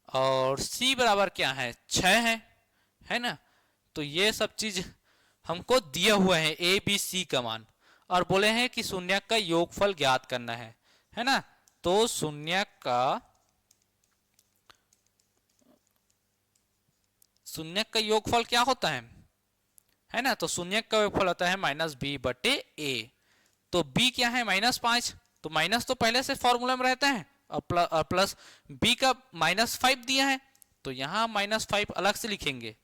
और c बराबर क्या है 6 है ना। तो ये सब चीज हमको दिया हुआ है, a b c का मान, और बोले हैं कि शून्यक का योगफल ज्ञात करना है ना। तो शून्यक का योगफल क्या होता है ना। तो शून्यक का योगफल होता है -b बटे a। तो b क्या है -5, तो माइनस तो पहले से फॉर्मूला में रहता है, और प्लस b का -5 दिया है, तो यहां -5 अलग से लिखेंगे,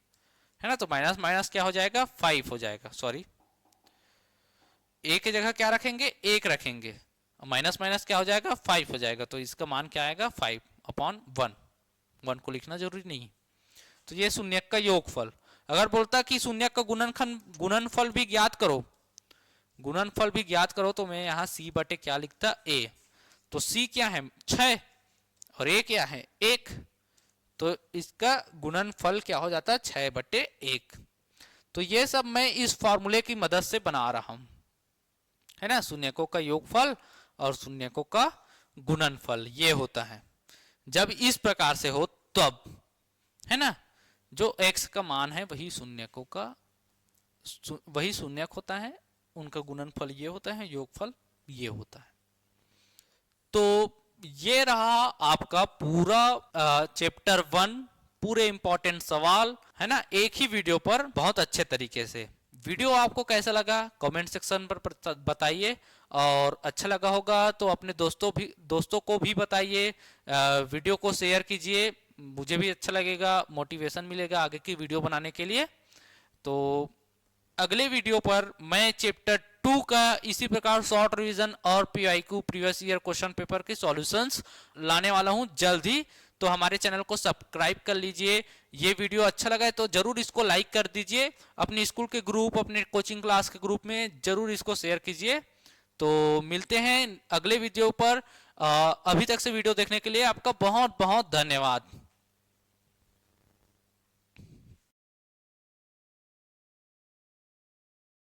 है ना। तो माइनस माइनस क्या हो जाएगा 5 हो जाएगा, सॉरी, a की जगह क्या रखेंगे 1 रखेंगे, माइनस माइनस क्या हो जाएगा 5 हो जाएगा। तो इसका मान क्या आएगा 5/1, 1 को लिखना जरूरी नहीं। तो ये शून्यक का योगफल। अगर बोलता कि शून्यक का गुणनफल भी ज्ञात करो, तो मैं यहाँ c बटे क्या लिखता a। तो c क्या है 6 और a क्या है 1, तो इसका गुणनफल क्या हो जाता है 6/1। तो ये सब मैं इस फॉर्मूले की मदद से बना रहा हूं, है ना। शून्यकों का योगफल और शून्यकों का गुणनफल ये होता है जब इस प्रकार से हो तब, है ना। जो x का मान है वही शून्यक होता है, उनका गुणनफल ये होता है, योगफल ये होता है। तो ये रहा आपका पूरा चैप्टर 1 पूरे इंपॉर्टेंट सवाल, है ना, एक ही वीडियो पर बहुत अच्छे तरीके से। वीडियो आपको कैसा लगा कमेंट सेक्शन पर बताइए, और अच्छा लगा होगा तो अपने दोस्तों को भी बताइए, वीडियो को शेयर कीजिए, मुझे भी अच्छा लगेगा, मोटिवेशन मिलेगा आगे की वीडियो बनाने के लिए। तो अगले वीडियो पर मैं चैप्टर 2 का इसी प्रकार शॉर्ट रिवीजन और PIQ previous year question paper के सॉल्यूशंस लाने वाला हूं जल्द ही। तो हमारे चैनल को सब्सक्राइब कर लीजिए। ये वीडियो अच्छा लगा है तो जरूर इसको लाइक कर दीजिए, अपने स्कूल के ग्रुप, अपने कोचिंग क्लास के ग्रुप में जरूर इसको शेयर कीजिए। तो मिलते हैं अगले वीडियो पर। अभी तक से वीडियो देखने के लिए आपका बहुत बहुत धन्यवाद।